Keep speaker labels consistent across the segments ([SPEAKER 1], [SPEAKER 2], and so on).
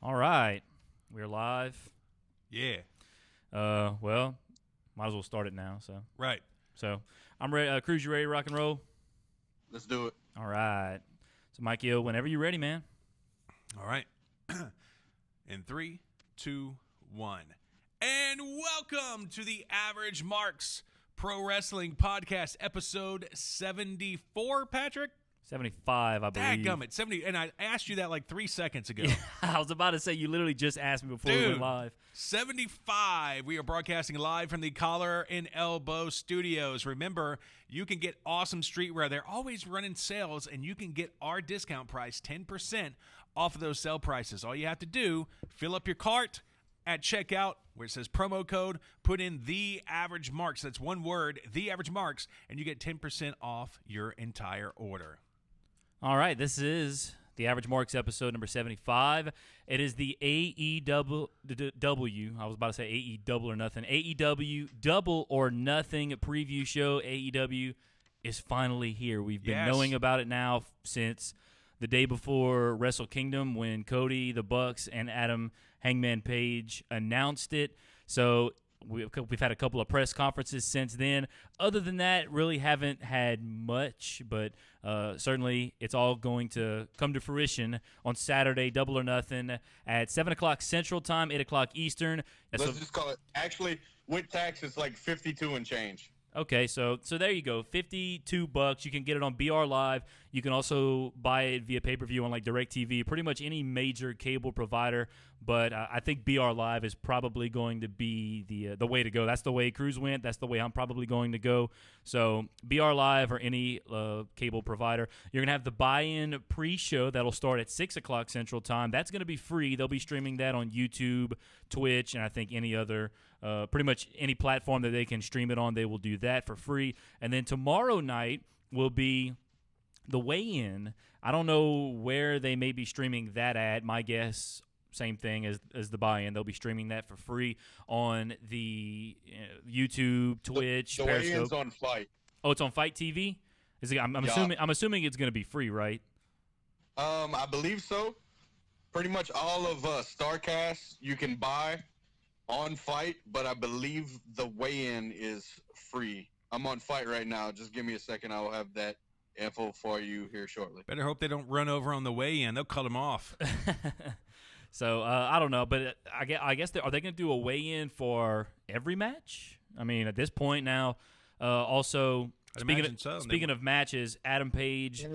[SPEAKER 1] All right, we're live.
[SPEAKER 2] Yeah.
[SPEAKER 1] Well, might as well start it now.
[SPEAKER 2] Right.
[SPEAKER 1] So I'm ready. Cruz, you ready to rock and roll?
[SPEAKER 3] Let's do it.
[SPEAKER 1] All right. So, Mikey, whenever you're ready, man.
[SPEAKER 2] All right. In 3, 2, 1. And welcome to the Average Marks Pro Wrestling Podcast, episode 74, Patrick?
[SPEAKER 1] 75, I believe.
[SPEAKER 2] Dadgummit, 70. And I asked you that like 3 seconds ago.
[SPEAKER 1] I was about to say, you literally just asked me before we went live.
[SPEAKER 2] 75. We are broadcasting live from the Collar and Elbow Studios. Remember, you can get awesome streetwear. They're always running sales, and you can get our discount price 10% off of those sale prices. All you have to do, fill up your cart at checkout where it says promo code, put in The Average Marks. That's one word, The Average Marks, and you get 10% off your entire order.
[SPEAKER 1] All right, this is the Average Marks episode number 75. It is the AEW, I was about to say AE Double or Nothing, AEW Double or Nothing preview show. AEW is finally here. We've been knowing about it now since the day before Wrestle Kingdom when Cody, the Bucks, and Adam Hangman Page announced it. So we've had a couple of press conferences since then. Other than that, really haven't had much, but certainly it's all going to come to fruition on Saturday, Double or Nothing, at 7 o'clock Central Time, 8 o'clock Eastern.
[SPEAKER 3] Let's just call it. Actually, with tax, it's like 52 and change.
[SPEAKER 1] Okay, so there you go, $52. You can get it on BR Live. You can also buy it via pay-per-view on like DirecTV, pretty much any major cable provider. But I think BR Live is probably going to be the way to go. That's the way Cruz went. That's the way I'm probably going to go. So BR Live or any cable provider. You're going to have the buy-in pre-show that'll start at 6 o'clock Central Time. That's going to be free. They'll be streaming that on YouTube, Twitch, and I think any other pretty much any platform that they can stream it on, they will do that for free. And then tomorrow night will be the weigh-in. I don't know where they may be streaming that at. My guess, same thing as the buy-in. They'll be streaming that for free on the YouTube, Twitch,
[SPEAKER 3] the
[SPEAKER 1] Periscope.
[SPEAKER 3] weigh-in's on Fight.
[SPEAKER 1] Oh, it's on Fight TV? Is it, I'm assuming it's going to be free, right?
[SPEAKER 3] I believe so. Pretty much all of StarCast you can buy on Fight, but I believe the weigh-in is free. I'm on Fight right now. Just give me a second. I will have that info for you here shortly.
[SPEAKER 2] Better hope they don't run over on the way-in. They'll cut them off.
[SPEAKER 1] So, I don't know, but I guess are they going to do a weigh-in for every match? I mean, at this point now, also, speaking of matches, Adam Page,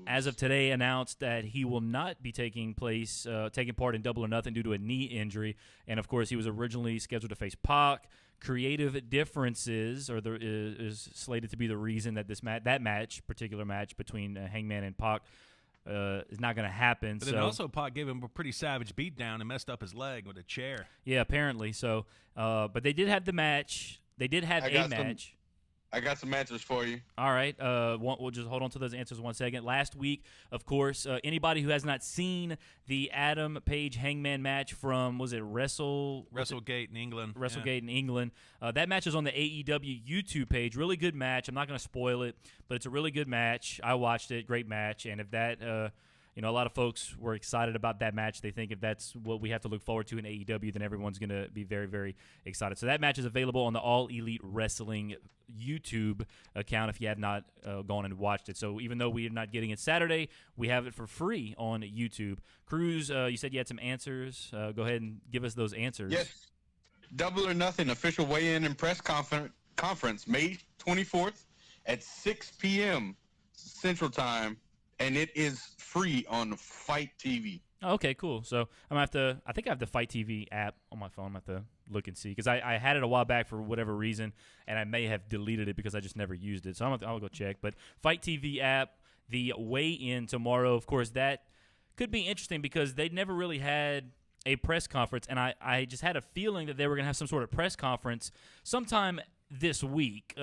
[SPEAKER 1] as of today, announced that he will not be taking part in Double or Nothing due to a knee injury. And, of course, he was originally scheduled to face Pac. Creative differences is slated to be the reason that particular match between Hangman and Pac is not going to happen.
[SPEAKER 2] But then also Pac gave him a pretty savage beatdown and messed up his leg with a chair.
[SPEAKER 1] Yeah, apparently. So, but they did have the match. They did have a match.
[SPEAKER 3] I got some answers for you.
[SPEAKER 1] All right. We'll just hold on to those answers 1 second. Last week, of course, anybody who has not seen the Adam Page Hangman match from, was it
[SPEAKER 2] WrestleGate in England.
[SPEAKER 1] WrestleGate in England. That match is on the AEW YouTube page. Really good match. I'm not going to spoil it, but it's a really good match. I watched it. Great match. And if that, a lot of folks were excited about that match. They think if that's what we have to look forward to in AEW, then everyone's going to be very, very excited. So that match is available on the All Elite Wrestling YouTube account if you have not gone and watched it. So even though we are not getting it Saturday, we have it for free on YouTube. Cruz, you said you had some answers. Go ahead and give us those answers.
[SPEAKER 3] Yes. Double or Nothing official weigh-in and press conference May 24th at 6 p.m. Central Time, and it is free on Fight TV.
[SPEAKER 1] Oh, okay, cool. So I think I have the Fight TV app on my phone. I'm going to have to look and see because I had it a while back for whatever reason, and I may have deleted it because I just never used it. So I'll go check. But Fight TV app, the weigh-in tomorrow, of course, that could be interesting because they never really had a press conference, and I just had a feeling that they were going to have some sort of press conference sometime this week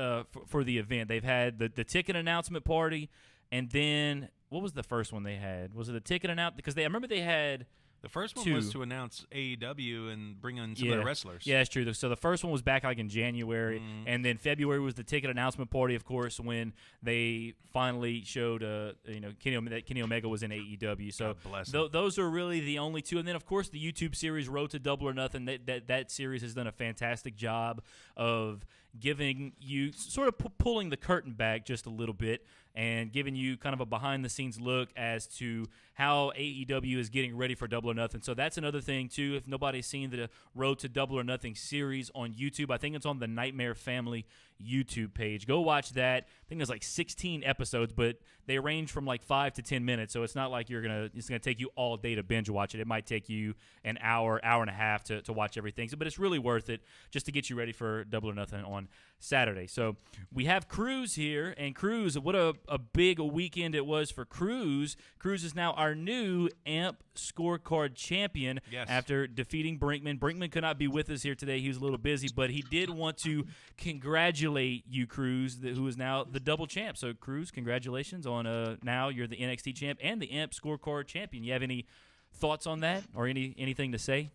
[SPEAKER 1] for the event. They've had the ticket announcement party, and then what was the first one they had? Was it the ticket announcement? Because I remember they had
[SPEAKER 2] The first one
[SPEAKER 1] two.
[SPEAKER 2] was to announce AEW and bring in some of the wrestlers.
[SPEAKER 1] Yeah, that's true. So the first one was back like in January, and then February was the ticket announcement party, of course, when they finally showed, that Kenny Omega was in AEW. So those are really the only two. And then, of course, the YouTube series Road to Double or Nothing. That series has done a fantastic job of giving you sort of pulling the curtain back just a little bit and giving you kind of a behind-the-scenes look as to how AEW is getting ready for Double or Nothing. So that's another thing, too. If nobody's seen the Road to Double or Nothing series on YouTube, I think it's on the Nightmare Family YouTube page. Go watch that. I think there's like 16 episodes, but they range from like 5 to 10 minutes, so it's not like it's gonna take you all day to binge watch it. It might take you an hour and a half to watch everything. But it's really worth it just to get you ready for Double or Nothing on Saturday. So we have Cruz here, and Cruz, what a big weekend it was for Cruz. Cruz is now our new AMP scorecard champion after defeating Brinkman. Brinkman could not be with us here today. He was a little busy, but he did want to congratulate you, Cruz, who is now the double champ. So, Cruz, congratulations on now you're the NXT champ and the AMP scorecard champion. You have any thoughts on that or anything to say?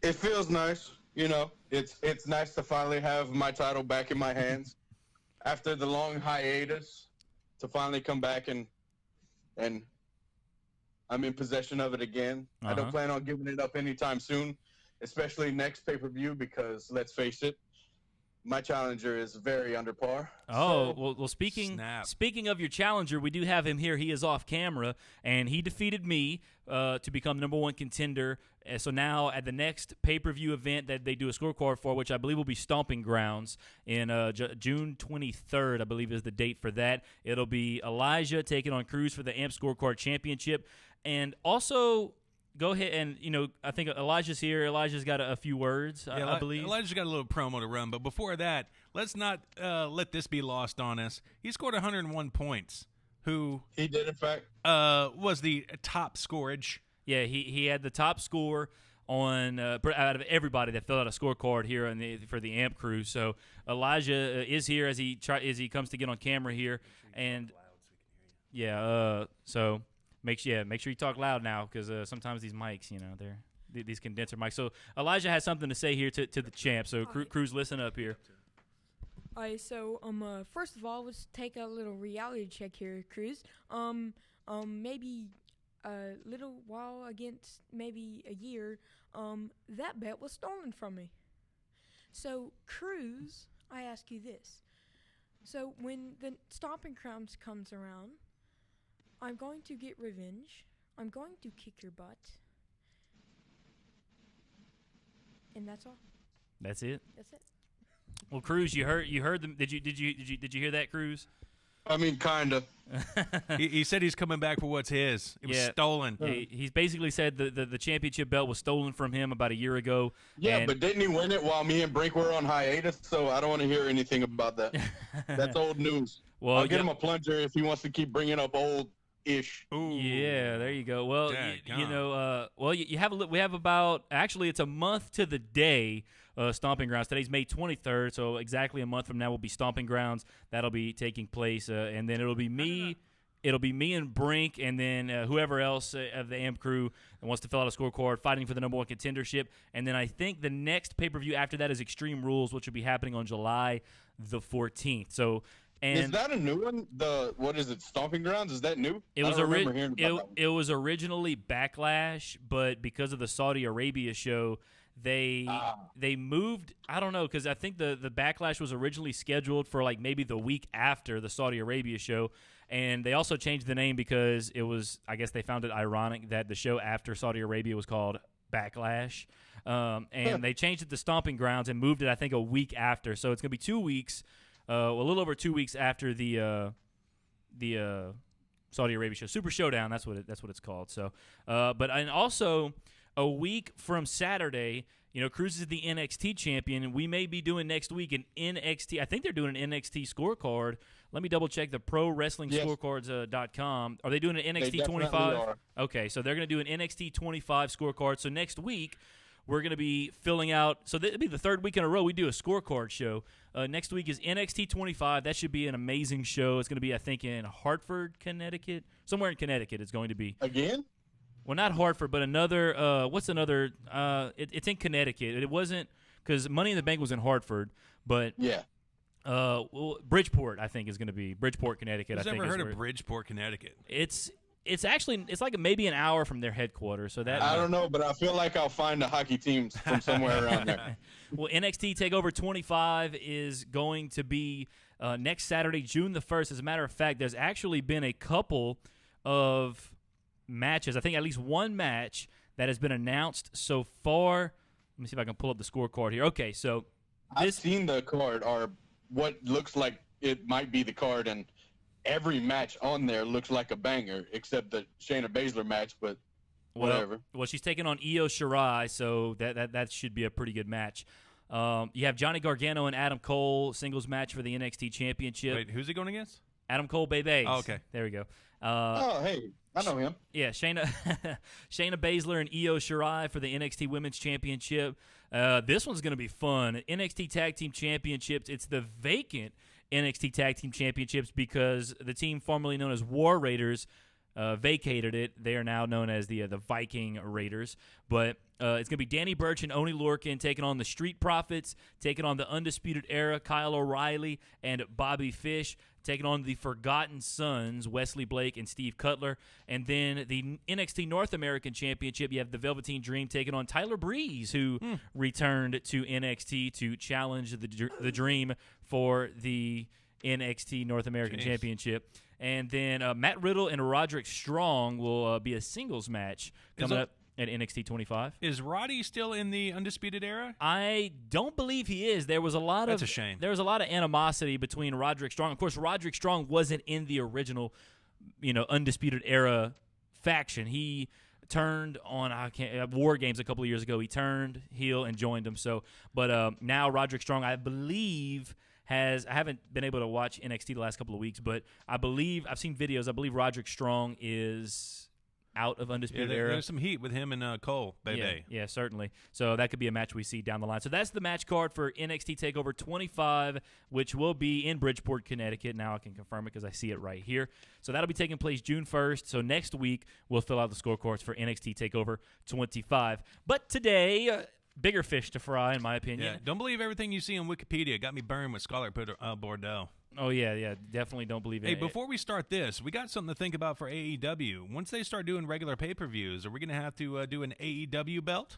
[SPEAKER 3] It feels nice. You know, it's nice to finally have my title back in my hands after the long hiatus, to finally come back and I'm in possession of it again. I don't plan on giving it up anytime soon, especially next pay-per-view, because let's face it, my challenger is very under par.
[SPEAKER 1] Well, speaking of your challenger, we do have him here. He is off camera, and he defeated me to become number one contender. So now at the next pay-per-view event that they do a scorecard for, which I believe will be Stomping Grounds in June 23rd, I believe is the date for that. It'll be Elijah taking on Cruz for the AMP Scorecard Championship. And also, go ahead and, I think Elijah's here. Elijah's got a few words, I believe.
[SPEAKER 2] Elijah's got a little promo to run, but before that, let's not let this be lost on us. He scored 101 points.
[SPEAKER 3] He did, in fact.
[SPEAKER 2] Was the top scorage.
[SPEAKER 1] Yeah, he had the top score on out of everybody that filled out a scorecard here for the AMP crew. So Elijah is here as he comes to get on camera here, and so make sure you talk loud now, because sometimes these mics, they're these condenser mics. So Elijah has something to say here to the champ. So Cruz, listen up here.
[SPEAKER 4] All right, so first of all, let's take a little reality check here, Cruz. Maybe a little while against maybe a year, that bet was stolen from me. So, Cruz, I ask you this. So, when the Stomping Grounds comes around, I'm going to get revenge. I'm going to kick your butt. And that's all.
[SPEAKER 1] That's it?
[SPEAKER 4] That's it.
[SPEAKER 1] Well, Cruz, you heard them. Did you hear that, Cruz?
[SPEAKER 3] I mean, kind of.
[SPEAKER 2] He said he's coming back for what's his. It was stolen.
[SPEAKER 1] He's basically said the championship belt was stolen from him about a year ago.
[SPEAKER 3] Yeah, but didn't he win it while me and Brink were on hiatus? So I don't want to hear anything about that. That's old news. Well, I'll get him a plunger if he wants to keep bringing up old-ish.
[SPEAKER 1] Ooh. Yeah, there you go. Well, we have about, actually, it's a month to the day. Stomping Grounds. Today's May 23rd, so exactly a month from now will be Stomping Grounds. That'll be taking place, and then it'll be me. It'll be me and Brink, and then whoever else of the AMP crew that wants to fill out a scorecard, fighting for the number one contendership. And then I think the next pay-per-view after that is Extreme Rules, which will be happening on July the 14th. So. And
[SPEAKER 3] is that a new one? What is it? Stomping Grounds? Is that new?
[SPEAKER 1] It was originally Backlash, but because of the Saudi Arabia show, they moved. I don't know, because I think the Backlash was originally scheduled for like maybe the week after the Saudi Arabia show, and they also changed the name because it was, I guess they found it ironic that the show after Saudi Arabia was called Backlash, and they changed it to Stomping Grounds and moved it, I think, a week after. So it's gonna be 2 weeks. A little over 2 weeks after the Saudi Arabia show, Super Showdown. That's what it's called. So, and also a week from Saturday, Cruz is the NXT champion, and we may be doing next week an NXT. I think they're doing an NXT scorecard. Let me double check the ProWrestlingScorecards.com. Are they doing an NXT 25? Okay, so they're going to do an NXT 25 scorecard. So next week, we're going to be filling out – so this will be the third week in a row we do a scorecard show. Next week is NXT 25. That should be an amazing show. It's going to be, I think, in Hartford, Connecticut. Somewhere in Connecticut it's going to be.
[SPEAKER 3] Again?
[SPEAKER 1] Well, not Hartford, but another. What's another? It's in Connecticut. It wasn't because Money in the Bank was in Hartford, but
[SPEAKER 3] Yeah.
[SPEAKER 1] well, Bridgeport, I think, is going to be Bridgeport, Connecticut.
[SPEAKER 2] Who's
[SPEAKER 1] I think
[SPEAKER 2] ever
[SPEAKER 1] is
[SPEAKER 2] heard
[SPEAKER 1] where
[SPEAKER 2] of Bridgeport, Connecticut?
[SPEAKER 1] it's actually like maybe an hour from their headquarters. So that
[SPEAKER 3] I don't know, but I feel like I'll find the hockey teams from somewhere around there.
[SPEAKER 1] Well, NXT TakeOver 25 is going to be next Saturday, June the 1st. As a matter of fact, there's actually been a couple of matches. I think at least one match that has been announced so far. Let me see if I can pull up the scorecard here. Okay, so
[SPEAKER 3] I've seen the card, or what looks like it might be the card, and every match on there looks like a banger, except the Shayna Baszler match, but whatever.
[SPEAKER 1] Well, she's taking on Io Shirai, so that should be a pretty good match. You have Johnny Gargano and Adam Cole singles match for the NXT Championship.
[SPEAKER 2] Wait, who's he going against?
[SPEAKER 1] Adam Cole, baby.
[SPEAKER 2] Oh, okay.
[SPEAKER 1] There we go.
[SPEAKER 3] Oh, hey, I know him.
[SPEAKER 1] Yeah, Shayna Baszler and Io Shirai for the NXT Women's Championship. This one's going to be fun. NXT Tag Team Championships. It's the vacant NXT Tag Team Championships because the team formerly known as War Raiders vacated it. They are now known as the Viking Raiders. But it's going to be Danny Burch and Oney Lorcan taking on the Street Profits, taking on the Undisputed Era, Kyle O'Reilly and Bobby Fish, taking on the Forgotten Sons, Wesley Blake and Steve Cutler. And then the NXT North American Championship, you have the Velveteen Dream taking on Tyler Breeze, who returned to NXT to challenge the Dream for the NXT North American Championship. And then Matt Riddle and Roderick Strong will be a singles match coming up at NXT 25.
[SPEAKER 2] Is Roddy still in the Undisputed Era?
[SPEAKER 1] I don't believe he is. There was a lot
[SPEAKER 2] That's a shame.
[SPEAKER 1] There was a lot of animosity between Roderick Strong. Of course, Roderick Strong wasn't in the original, Undisputed Era faction. He turned on War Games a couple of years ago. He turned heel and joined them. So, but now Roderick Strong, I believe, I haven't been able to watch NXT the last couple of weeks, but I've seen videos. I believe Roderick Strong is out of Undisputed Era.
[SPEAKER 2] There's some heat with him and Cole, baby.
[SPEAKER 1] Yeah, certainly. So that could be a match we see down the line. So that's the match card for NXT TakeOver 25, which will be in Bridgeport, Connecticut. Now I can confirm it because I see it right here. So that'll be taking place June 1st. So next week, we'll fill out the scorecards for NXT TakeOver 25. But today, bigger fish to fry, in my opinion.
[SPEAKER 2] Yeah, don't believe everything you see on Wikipedia. Got me burned with Scarlett Bordeaux.
[SPEAKER 1] Oh, yeah, definitely don't believe it.
[SPEAKER 2] Hey, before we start this, we got something to think about for AEW. Once they start doing regular pay-per-views, are we going to have to do an AEW belt?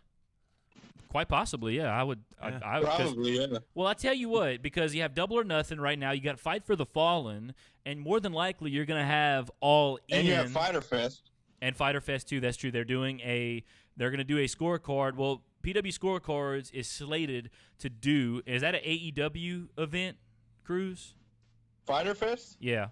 [SPEAKER 1] Quite possibly, yeah. I would.
[SPEAKER 3] Probably, yeah.
[SPEAKER 1] Well, I tell you what, because you have Double or Nothing right now. You got Fight for the Fallen, and more than likely you're going to have All In.
[SPEAKER 3] And you have Fyter Fest.
[SPEAKER 1] And Fyter Fest, too. That's true. They're going to do a scorecard. Well, PW Scorecards is slated to do. Is that an AEW event, Cruz?
[SPEAKER 3] Fyter Fest?
[SPEAKER 1] Yeah.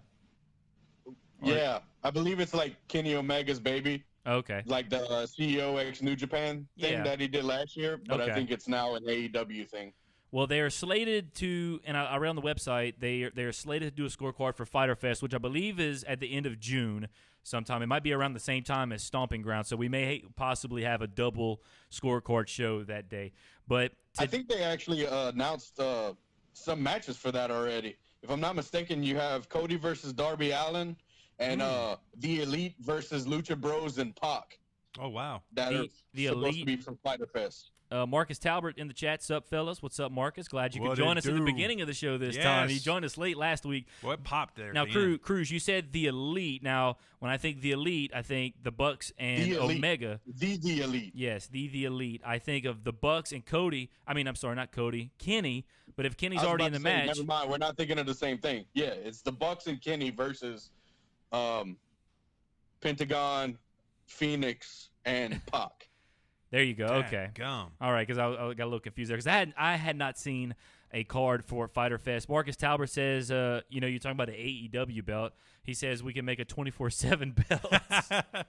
[SPEAKER 3] Yeah. I believe it's like Kenny Omega's baby.
[SPEAKER 1] Okay.
[SPEAKER 3] Like the CEO ex New Japan thing that he did last year, but I think it's now an AEW thing.
[SPEAKER 1] Well, they are slated to, and I read on the website, they are slated to do a scorecard for Fyter Fest, which I believe is at the end of June sometime. It might be around the same time as Stomping Ground, so we may possibly have a double scorecard show that day. But
[SPEAKER 3] I think they actually announced some matches for that already. If I'm not mistaken, you have Cody versus Darby Allin and The Elite versus Lucha Bros and Pac.
[SPEAKER 2] Oh, wow.
[SPEAKER 3] That are
[SPEAKER 1] the
[SPEAKER 3] supposed
[SPEAKER 1] Elite
[SPEAKER 3] to be from Fyter Fest.
[SPEAKER 1] Marcus Talbert in the chat. Sup, fellas? What's up, Marcus? Glad you could join us at the beginning of the show this time. He joined us late last week.
[SPEAKER 2] Well, it popped there.
[SPEAKER 1] Now, Cruz, you said The Elite. Now, when I think The Elite, I think the Bucks and Omega.
[SPEAKER 3] The Elite.
[SPEAKER 1] Yes, the Elite. I think of the Bucks and Cody. I mean, I'm sorry, not Cody. Kenny. But if Kenny's already in the match.
[SPEAKER 3] Never mind. We're not thinking of the same thing. Yeah, it's the Bucks and Kenny versus Pentagon, Phoenix, and Pac.
[SPEAKER 1] There you go. Okay.
[SPEAKER 2] Gum.
[SPEAKER 1] All right, because I got a little confused there because I had not seen a card for Fyter Fest. Marcus Talbot says, you're talking about the AEW belt. He says we can make a 24/7 belt.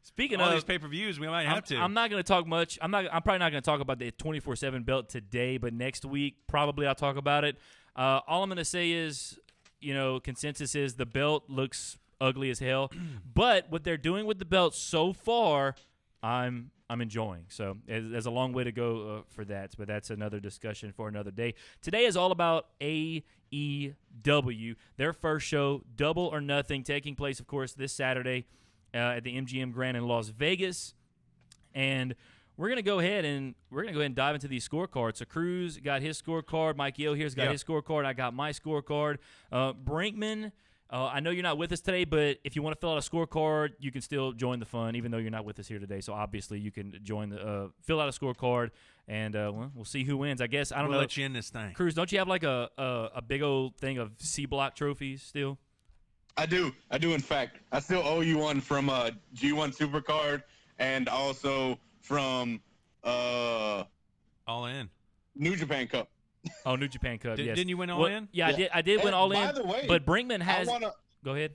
[SPEAKER 1] Speaking
[SPEAKER 2] all
[SPEAKER 1] of
[SPEAKER 2] these pay-per-views, we might have to.
[SPEAKER 1] I'm not going to talk much. I'm probably not going to talk about the 24/7 belt today, but next week probably I'll talk about it. All I'm going to say is, consensus is the belt looks ugly as hell, but what they're doing with the belt so far, I'm enjoying. So there's a long way to go for that, but that's another discussion for another day. Today is all about AEW. Their first show, Double or Nothing, taking place, of course, this Saturday at the MGM Grand in Las Vegas. And we're gonna go ahead and dive into these scorecards. So Cruz got his scorecard. Mike Yo here's got his scorecard. I got my scorecard. Brinkman, I know you're not with us today, but if you want to fill out a scorecard, you can still join the fun, even though you're not with us here today. So obviously you can join the fill out a scorecard, and we'll see who wins. I guess I don't know.
[SPEAKER 2] We'll let you in this thing.
[SPEAKER 1] Cruz, don't you have like a big old thing of C Block trophies still?
[SPEAKER 3] I do. In fact, I still owe you one from G1 Supercard, and also from
[SPEAKER 2] All In.
[SPEAKER 3] New Japan Cup.
[SPEAKER 1] Oh, New Japan Cup. Yes.
[SPEAKER 2] Didn't you win All In?
[SPEAKER 1] Yeah, I did win All In.
[SPEAKER 3] By the way,
[SPEAKER 1] but Brinkman has. Go ahead.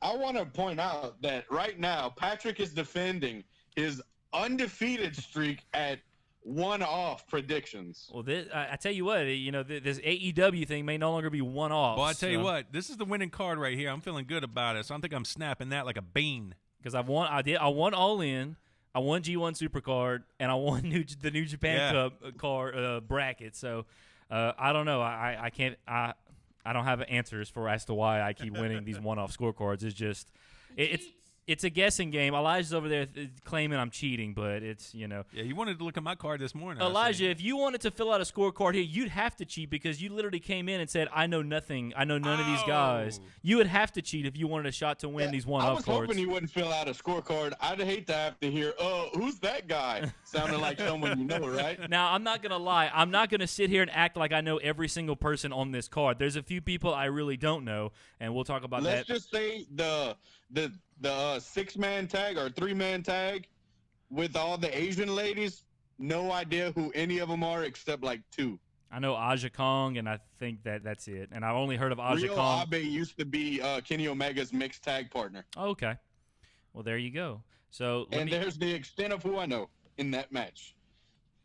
[SPEAKER 3] I want to point out that right now Patrick is defending his undefeated streak at one-off predictions.
[SPEAKER 1] Well, I tell you what, this AEW thing may no longer be one-off.
[SPEAKER 2] Well, I tell you what, this is the winning card right here. I'm feeling good about it, so I think I'm snapping that like a bean.
[SPEAKER 1] Because I won All In, I won G1 Supercard, and I won the New Japan Cup card bracket. So I don't know. I can't. I don't have answers as to why I keep winning these one-off scorecards. It's just it's a guessing game. Elijah's over there claiming I'm cheating, but it's.
[SPEAKER 2] Yeah, you wanted to look at my card this morning.
[SPEAKER 1] Elijah, if you wanted to fill out a scorecard here, you'd have to cheat because you literally came in and said, "I know nothing. I know none of these guys." You would have to cheat if you wanted a shot to win these one-off cards.
[SPEAKER 3] I was hoping you wouldn't fill out a scorecard. I'd hate to have to hear, "Oh, who's that guy?" Sounding like someone you know, right?
[SPEAKER 1] Now, I'm not gonna lie. I'm not gonna sit here and act like I know every single person on this card. There's a few people I really don't know, and we'll talk about that.
[SPEAKER 3] Let's just say the 6-man tag or 3-man tag with all the Asian ladies, no idea who any of them are except like 2.
[SPEAKER 1] I know Aja Kong, and I think that's it. And I've only heard of Aja
[SPEAKER 3] Ryo
[SPEAKER 1] Kong.
[SPEAKER 3] Abe used to be Kenny Omega's mixed tag partner.
[SPEAKER 1] Oh, okay. Well, there you go. So
[SPEAKER 3] there's the extent of who I know in that match.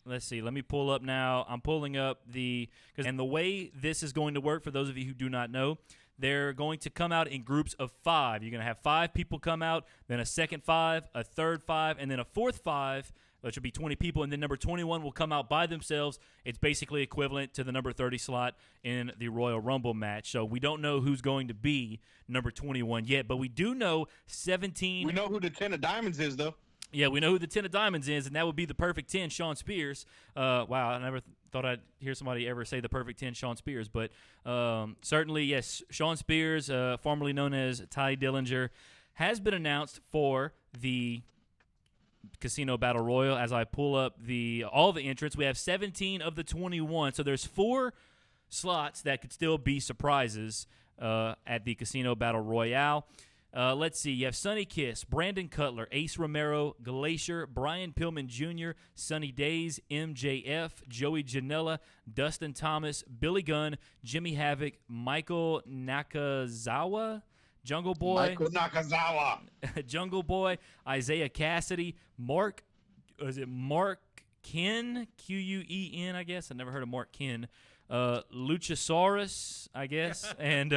[SPEAKER 1] Let's see. Let me pull up now. I'm pulling up and the way this is going to work, for those of you who do not know, they're going to come out in groups of 5. You're going to have 5 people come out, then a second 5, a third 5, and then a fourth 5, which will be 20 people, and then number 21 will come out by themselves. It's basically equivalent to the number 30 slot in the Royal Rumble match. So we don't know who's going to be number 21 yet, but we do know 17.
[SPEAKER 3] We know who the 10 of diamonds is, though.
[SPEAKER 1] Yeah, we know who the 10 of diamonds is, and that would be the perfect 10, Sean Spears. Wow, I never thought I'd hear somebody ever say the perfect 10, Sean Spears. But certainly, yes, Sean Spears, formerly known as Ty Dillinger, has been announced for the Casino Battle Royal. As I pull up all the entrants, we have 17 of the 21. So there's 4 slots that could still be surprises at the Casino Battle Royale. Let's see. You have Sonny Kiss, Brandon Cutler, Ace Romero, Glacier, Brian Pillman Jr., Sunny Days, MJF, Joey Janela, Dustin Thomas, Billy Gunn, Jimmy Havoc, Michael Nakazawa, Jungle Boy, Jungle Boy, Isaiah Cassidy, Mark Ken, Quen, I guess. I never heard of Mark Ken. Luchasaurus, I guess, and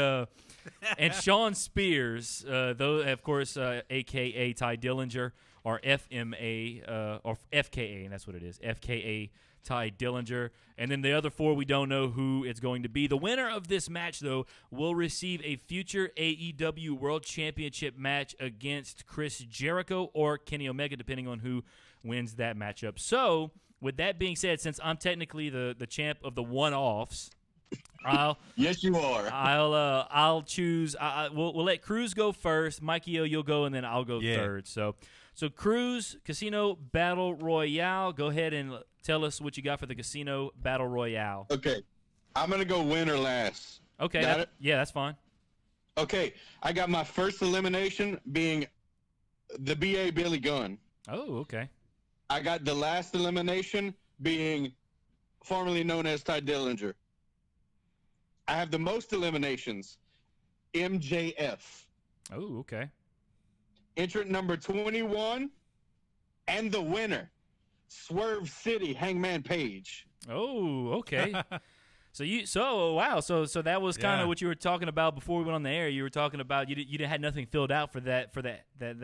[SPEAKER 1] Sean Spears, though, of course, a.k.a. Ty Dillinger, or FMA, or FKA, and that's what it is, FKA Ty Dillinger. And then the other 4, we don't know who it's going to be. The winner of this match, though, will receive a future AEW World Championship match against Chris Jericho or Kenny Omega, depending on who wins that matchup. So, with that being said, since I'm technically the champ of the one-offs,
[SPEAKER 3] yes, you are.
[SPEAKER 1] I'll choose. We'll let Cruz go first. Mikey, you'll go, and then I'll go third. So Cruz, Casino Battle Royale. Go ahead and tell us what you got for the Casino Battle Royale.
[SPEAKER 3] Okay, I'm gonna go winner last.
[SPEAKER 1] Okay, that's fine.
[SPEAKER 3] Okay, I got my first elimination being the BA Billy Gunn.
[SPEAKER 1] Oh, okay.
[SPEAKER 3] I got the last elimination being formerly known as Ty Dillinger. I have the most eliminations, MJF.
[SPEAKER 1] Oh, okay. Entrant
[SPEAKER 3] number 21 and the winner, Swerve City Hangman Page.
[SPEAKER 1] Oh, okay. So that was kind of what you were talking about before we went on the air. You were talking about you had nothing filled out for the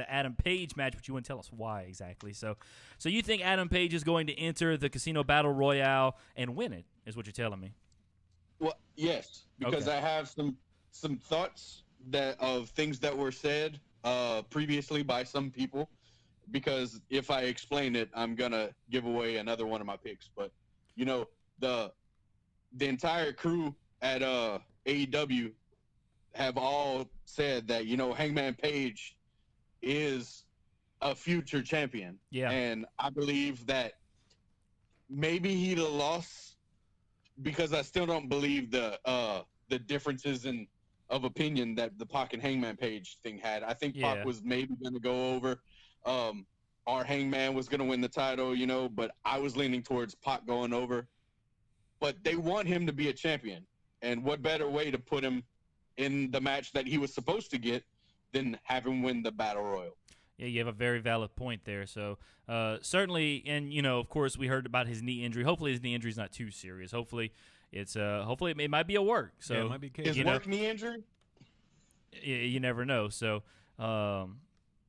[SPEAKER 1] Adam Page match, but you wouldn't tell us why exactly. So you think Adam Page is going to enter the Casino Battle Royale and win it? Is what you're telling me?
[SPEAKER 3] Well, yes, because I have some thoughts of things that were said previously by some people, because if I explain it, I'm gonna give away another one of my picks. But you know, the entire crew at AEW have all said that, you know, Hangman Page is a future champion.
[SPEAKER 1] Yeah.
[SPEAKER 3] And I believe that maybe he'd have lost, because I still don't believe the differences of opinion that the Pac and Hangman Page thing had. I think Pac was maybe going to go over. Our Hangman was going to win the title, you know, but I was leaning towards Pac going over. But they want him to be a champion. And what better way to put him in the match that he was supposed to get than have him win the Battle Royal?
[SPEAKER 1] Yeah, you have a very valid point there. So certainly, and you know, of course, we heard about his knee injury. Hopefully, his knee injury is not too serious. Hopefully, hopefully it might be a work. So
[SPEAKER 2] it might be
[SPEAKER 3] his work knee injury.
[SPEAKER 1] You never know. So.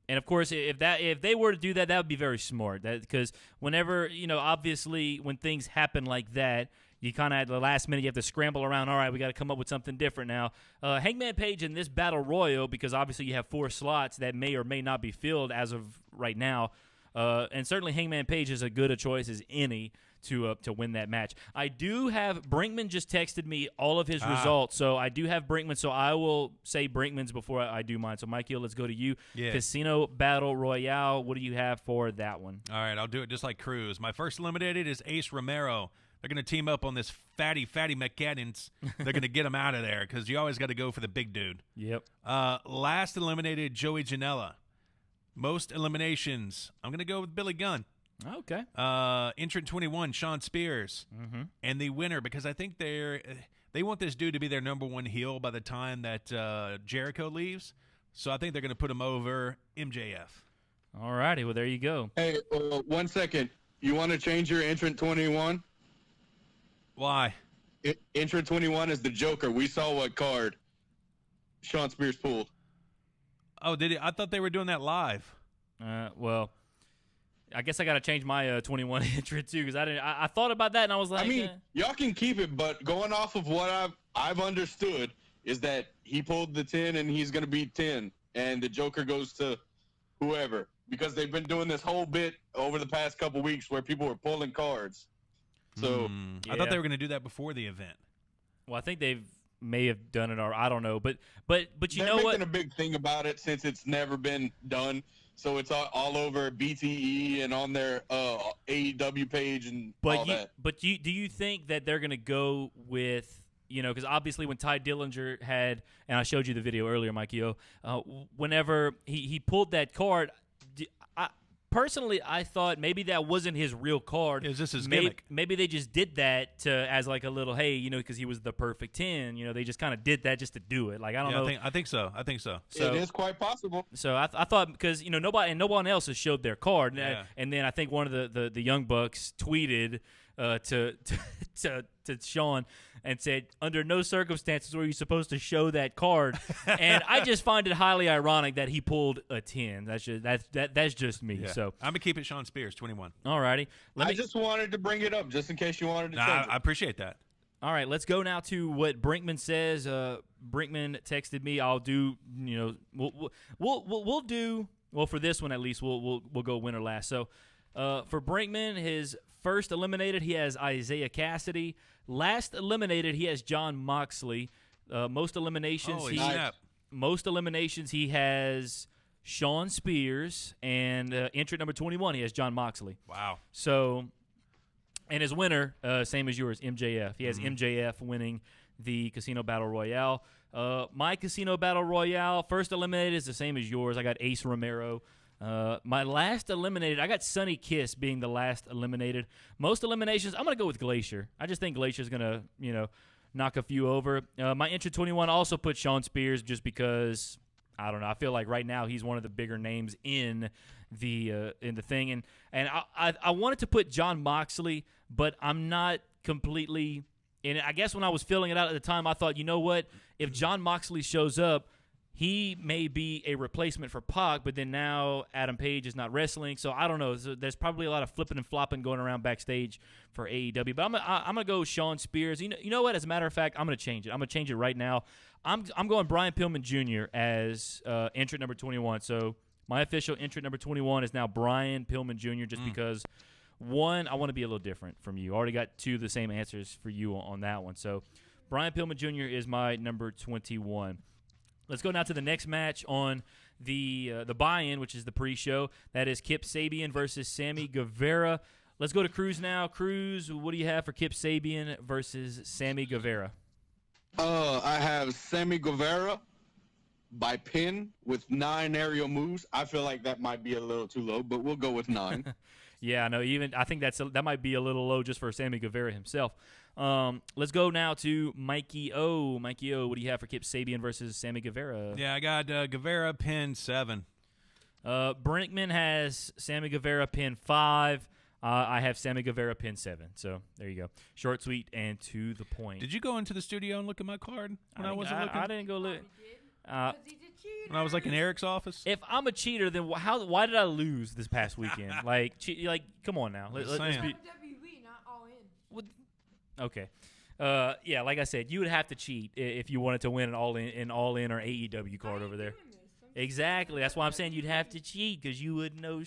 [SPEAKER 1] And of course, if they were to do that, that would be very smart. Because whenever, you know, obviously when things happen like that, you kind of at the last minute you have to scramble around. All right, we got to come up with something different now. Hangman Page in this Battle Royal, because obviously you have 4 slots that may or may not be filled as of right now, and certainly Hangman Page is as good a choice as any to win that match. I do have Brinkman just texted me all of his results, so I do have Brinkman. So I will say Brinkman's before I do mine. So Mikey, let's go to you.
[SPEAKER 2] Yeah.
[SPEAKER 1] Casino Battle Royale. What do you have for that one?
[SPEAKER 2] All right, I'll do it just like Cruz. My first eliminated is Ace Romero. They're going to team up on this fatty McCannons. They're going to get him out of there because you always got to go for the big dude.
[SPEAKER 1] Yep.
[SPEAKER 2] Last eliminated, Joey Janela. Most eliminations, I'm going to go with Billy Gunn.
[SPEAKER 1] Okay.
[SPEAKER 2] Entrant 21, Sean Spears.
[SPEAKER 1] Mm-hmm.
[SPEAKER 2] And the winner, because I think they want this dude to be their number one heel by the time that Jericho leaves. So I think they're going to put him over MJF.
[SPEAKER 1] All righty. Well, there you go.
[SPEAKER 3] Hey, 1 second. You want to change your entrant 21?
[SPEAKER 2] Why?
[SPEAKER 3] Entrant 21 is the Joker. We saw what card Sean Spears pulled.
[SPEAKER 2] Oh, did he? I thought they were doing that live.
[SPEAKER 1] Well, I guess I got to change my 21 entrant too, because I thought about that and I was like,
[SPEAKER 3] I mean, y'all can keep it, but going off of what I've understood is that he pulled the 10 and he's going to be 10, and the Joker goes to whoever, because they've been doing this whole bit over the past couple weeks where people were pulling cards. So
[SPEAKER 2] I thought they were going to do that before the event.
[SPEAKER 1] Well, I think may have done it, or I don't know, but you know what?
[SPEAKER 3] They're making a big thing about it since it's never been done. So it's all over BTE and on their AEW page and all that.
[SPEAKER 1] But do you think that they're going to go with, you know, because obviously when Ty Dillinger had, and I showed you the video earlier, Mikey, whenever he pulled that card, personally, I thought maybe that wasn't his real card.
[SPEAKER 2] Is this his gimmick?
[SPEAKER 1] Maybe they just did that as like a little, hey, you know, because he was the perfect 10. You know, they just kind of did that just to do it. Like, I don't know.
[SPEAKER 2] I think so.
[SPEAKER 3] So it is quite possible.
[SPEAKER 1] So I thought, because, you know, no one else has showed their card.
[SPEAKER 2] Yeah.
[SPEAKER 1] And then I think one of the Young Bucks tweeted to Sean and said, under no circumstances were you supposed to show that card. And I just find it highly ironic that he pulled a 10. That's just me.
[SPEAKER 2] Yeah.
[SPEAKER 1] So
[SPEAKER 2] I'm gonna keep it Sean Spears 21.
[SPEAKER 1] All righty.
[SPEAKER 3] I just wanted to bring it up just in case you wanted to change it.
[SPEAKER 2] I appreciate that.
[SPEAKER 1] All right, let's go now to what Brinkman says. Brinkman texted me. I'll do, you know, we'll do, well, for this one at least, we'll go winner last. So for Brinkman, his first eliminated, he has Isaiah Cassidy. Last eliminated, he has John Moxley. Most eliminations, he has Sean Spears, and entrant number 21, he has John Moxley.
[SPEAKER 2] Wow.
[SPEAKER 1] So, and his winner, same as yours, MJF. He has MJF winning the Casino Battle Royale. My Casino Battle Royale, first eliminated, is the same as yours. I got Ace Romero. My last eliminated, I got Sonny Kiss being the last eliminated. Most eliminations, I'm going to go with Glacier. I just think Glacier's going to, you know, knock a few over. My entrant 21 also put Sean Spears just because, I don't know, I feel like right now he's one of the bigger names in the thing. And I wanted to put John Moxley, but I'm not completely, and I guess when I was filling it out at the time, I thought, you know what, if John Moxley shows up, he may be a replacement for Pac, but then now Adam Page is not wrestling, so I don't know. So there's probably a lot of flipping and flopping going around backstage for AEW. But I'm gonna go Shawn Spears. You know what? As a matter of fact, I'm gonna change it. I'm gonna change it right now. I'm going Brian Pillman Jr. as entrant number 21. So my official entrant number 21 is now Brian Pillman Jr. Just because, one, I want to be a little different from you. I already got two of the same answers for you on that one. So Brian Pillman Jr. is my number 21. Let's go now to the next match on the buy-in, which is the pre-show. That is Kip Sabian versus Sammy Guevara. Let's go to Cruz now. Cruz, what do you have for Kip Sabian versus Sammy Guevara?
[SPEAKER 3] I have Sammy Guevara by pin with 9 aerial moves. I feel like that might be a little too low, but we'll go with 9.
[SPEAKER 1] Yeah, no, I think that might be a little low just for Sammy Guevara himself. Let's go now to Mikey O. Mikey O, what do you have for Kip Sabian versus Sammy Guevara?
[SPEAKER 2] Yeah, I got Guevara pin 7.
[SPEAKER 1] Brinkman has Sammy Guevara pin 5. I have Sammy Guevara pin 7. So there you go. Short, sweet, and to the point.
[SPEAKER 2] Did you go into the studio and look at my card when I wasn't looking?
[SPEAKER 1] I didn't go look.
[SPEAKER 2] When I was like in Eric's office?
[SPEAKER 1] If I'm a cheater, then why did I lose this past weekend? Come on now. Let's be,
[SPEAKER 4] WWE, not All In.
[SPEAKER 1] okay. Yeah, like I said, you would have to cheat if you wanted to win an All In or AEW card over there. Exactly. That's why I'm saying you'd have to cheat because you wouldn't know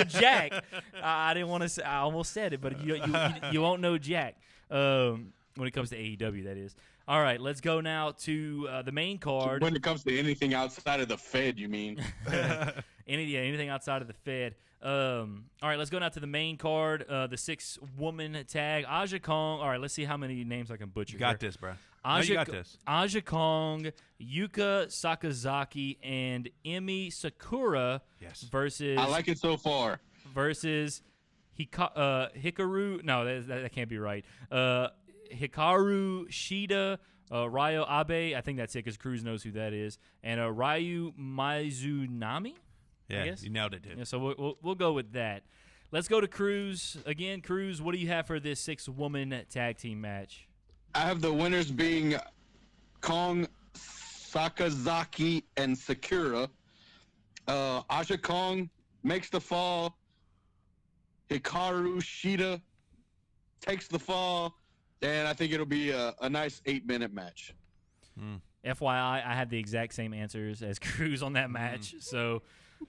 [SPEAKER 1] Jack. I didn't want to say. I almost said it, but you won't know Jack when it comes to AEW. That is. All right, let's go now to the main card.
[SPEAKER 3] When it comes to anything outside of the Fed, you mean?
[SPEAKER 1] Anything outside of the Fed. All right, let's go now to the main card, the 6-woman tag. Aja Kong. All right, let's see how many names I can butcher.
[SPEAKER 2] You got this, bro.
[SPEAKER 1] Aja,
[SPEAKER 2] you got this.
[SPEAKER 1] Aja Kong, Yuka Sakazaki, and Emi Sakura versus.
[SPEAKER 3] I like it so far.
[SPEAKER 1] Versus Hikaru. No, that can't be right. Hikaru Shida, Ryo Abe. I think that's it because Cruz knows who that is. And Ryu Mizunami.
[SPEAKER 2] Yeah,
[SPEAKER 1] I guess?
[SPEAKER 2] you nailed it, dude.
[SPEAKER 1] Yeah, so we'll go with that. Let's go to Cruz again. Cruz, what do you have for this 6-woman tag team match?
[SPEAKER 3] I have the winners being Kong, Sakazaki, and Sakura. Aja Kong makes the fall. Hikaru Shida takes the fall. And I think it'll be a nice 8-minute match.
[SPEAKER 1] FYI, I had the exact same answers as Cruz on that match. So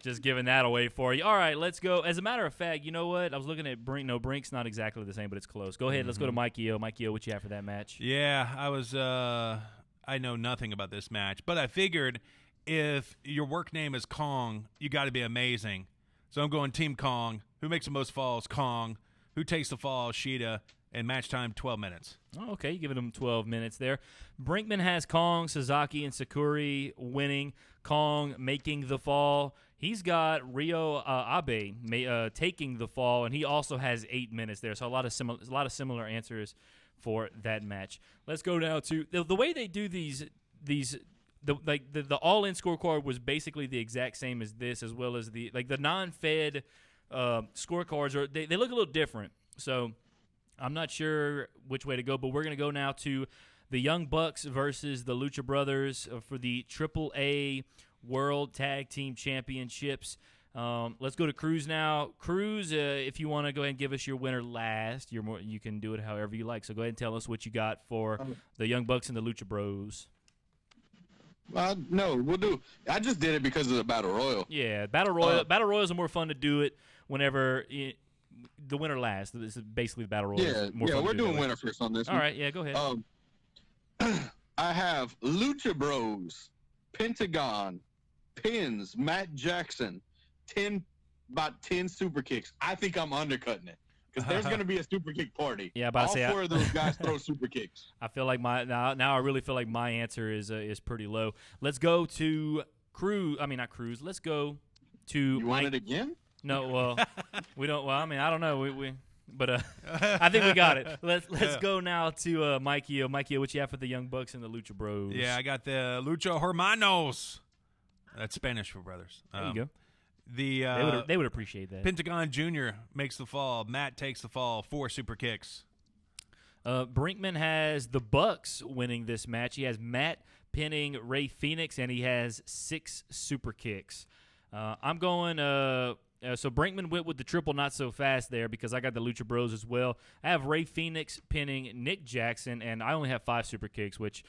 [SPEAKER 1] just giving that away for you. All right, let's go. As a matter of fact, you know what? I was looking at Brink. No, Brink's not exactly the same, but it's close. Go ahead. Let's go to Mikey O. Mikey O, what you have for that match?
[SPEAKER 2] Yeah, I know nothing about this match, but I figured if your work name is Kong, you got to be amazing. So I'm going Team Kong. Who makes the most falls? Kong. Who takes the fall? Shida. And match time, 12 minutes.
[SPEAKER 1] Oh, okay, you're giving them 12 minutes there. Brinkman has Kong, Sasaki, and Sakura winning. Kong making the fall. He's got Ryo Abe taking the fall, and he also has 8 minutes there. So a lot of similar answers for that match. Let's go now to the way they do these. The all-in scorecard was basically the exact same as this, as well as the non-fed scorecards. They look a little different. So I'm not sure which way to go, but we're going to go now to the Young Bucks versus the Lucha Brothers for the AAA World Tag Team Championships. Let's go to Cruz now. Cruz, if you want to go ahead and give us your winner last, you can do it however you like. So go ahead and tell us what you got for the Young Bucks and the Lucha Bros.
[SPEAKER 3] No, we'll do. I just did it because of the Battle Royal.
[SPEAKER 1] Yeah, Battle Royal. Battle Royals are more fun to do it whenever the winner last. This is basically the Battle Royal.
[SPEAKER 3] Yeah, we're doing winner first on this one.
[SPEAKER 1] All right, yeah, go ahead.
[SPEAKER 3] I have Lucha Bros, Pentagon, Pins, Matt Jackson, about 10 super kicks. I think I'm undercutting it because there's going to be a super kick party.
[SPEAKER 1] Yeah, all
[SPEAKER 3] 4 of those guys throw super kicks.
[SPEAKER 1] I feel like now I really feel like my answer is pretty low. Let's go to Cruz. I mean, not Cruz. Let's go to
[SPEAKER 3] You want it again?
[SPEAKER 1] No, well, we don't. Well, I mean, I don't know. But I think we got it. Let's go now to Mikey O. Mikey O, what you have for the Young Bucks and the Lucha Bros?
[SPEAKER 2] Yeah, I got the Lucha Hermanos. That's Spanish for brothers.
[SPEAKER 1] There you go. They would appreciate that.
[SPEAKER 2] Pentagon Jr. makes the fall. Matt takes the fall. 4 super kicks.
[SPEAKER 1] Brinkman has the Bucks winning this match. He has Matt, pinning Ray Phoenix, and he has 6 super kicks. I'm going so Brinkman went with the triple not so fast there because I got the Lucha Bros as well. I have Ray Phoenix pinning Nick Jackson, and I only have 5 super kicks, which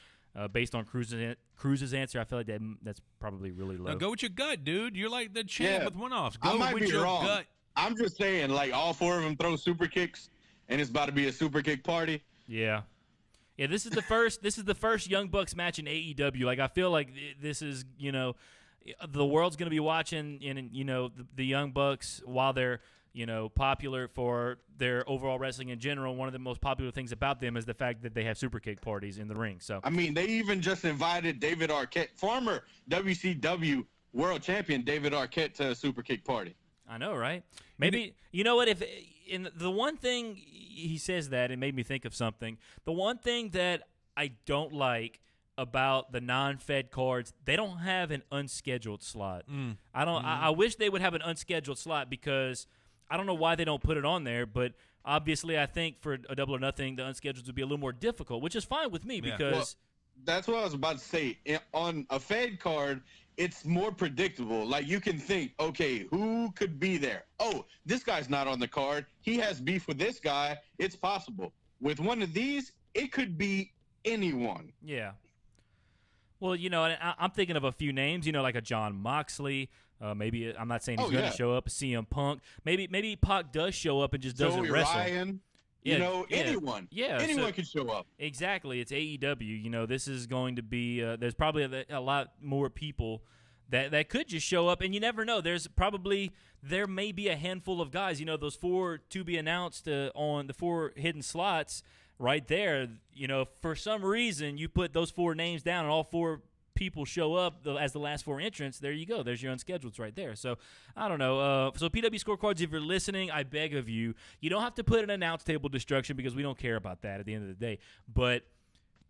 [SPEAKER 1] based on Cruz's answer, I feel like that's probably really low.
[SPEAKER 2] Now go with your gut, dude. You're like the champ with one-offs. Go
[SPEAKER 3] I might
[SPEAKER 2] with
[SPEAKER 3] be
[SPEAKER 2] your
[SPEAKER 3] wrong.
[SPEAKER 2] gut.
[SPEAKER 3] I'm just saying, like, all 4 of them throw super kicks, and it's about to be a super kick party.
[SPEAKER 1] Yeah. Yeah, this is the first Young Bucks match in AEW. Like, I feel like this is, the world's going to be watching the Young Bucks while they're, popular for their overall wrestling in general. One of the most popular things about them is the fact that they have super kick parties in the ring. So
[SPEAKER 3] I mean, they even just invited David Arquette, former WCW world champion David Arquette, to a super kick party.
[SPEAKER 1] I know, right? Maybe you know what? If in the one thing he says that, it made me think of something. The one thing that I don't like about the non-fed cards, they don't have an unscheduled slot. I wish they would have an unscheduled slot because I don't know why they don't put it on there. But obviously, I think for a Double or Nothing, the unscheduled would be a little more difficult, which is fine with me because.
[SPEAKER 3] Well, that's what I was about to say. On a Fed card, it's more predictable. Like, you can think, okay, who could be there? Oh, this guy's not on the card. He has beef with this guy. It's possible. With one of these, it could be anyone.
[SPEAKER 1] Yeah. Well, I'm thinking of a few names, like a John Moxley. Maybe I'm not saying he's going to show up. CM Punk. Maybe Pac does show up and just doesn't wrestle.
[SPEAKER 3] Ryan. Anyone.
[SPEAKER 1] Yeah,
[SPEAKER 3] anyone can show up.
[SPEAKER 1] Exactly. It's AEW. This is going to be. There's probably a lot more people that could just show up, and you never know. There may be a handful of guys. Those 4 to be announced on the 4 hidden slots right there. For some reason you put those 4 names down, and all 4 people show up as the last 4 entrants. There you go. There's your unscheduled right there. So I don't know. So PW Scorecards, if you're listening, I beg of you, you don't have to put an announce table destruction because we don't care about that at the end of the day. But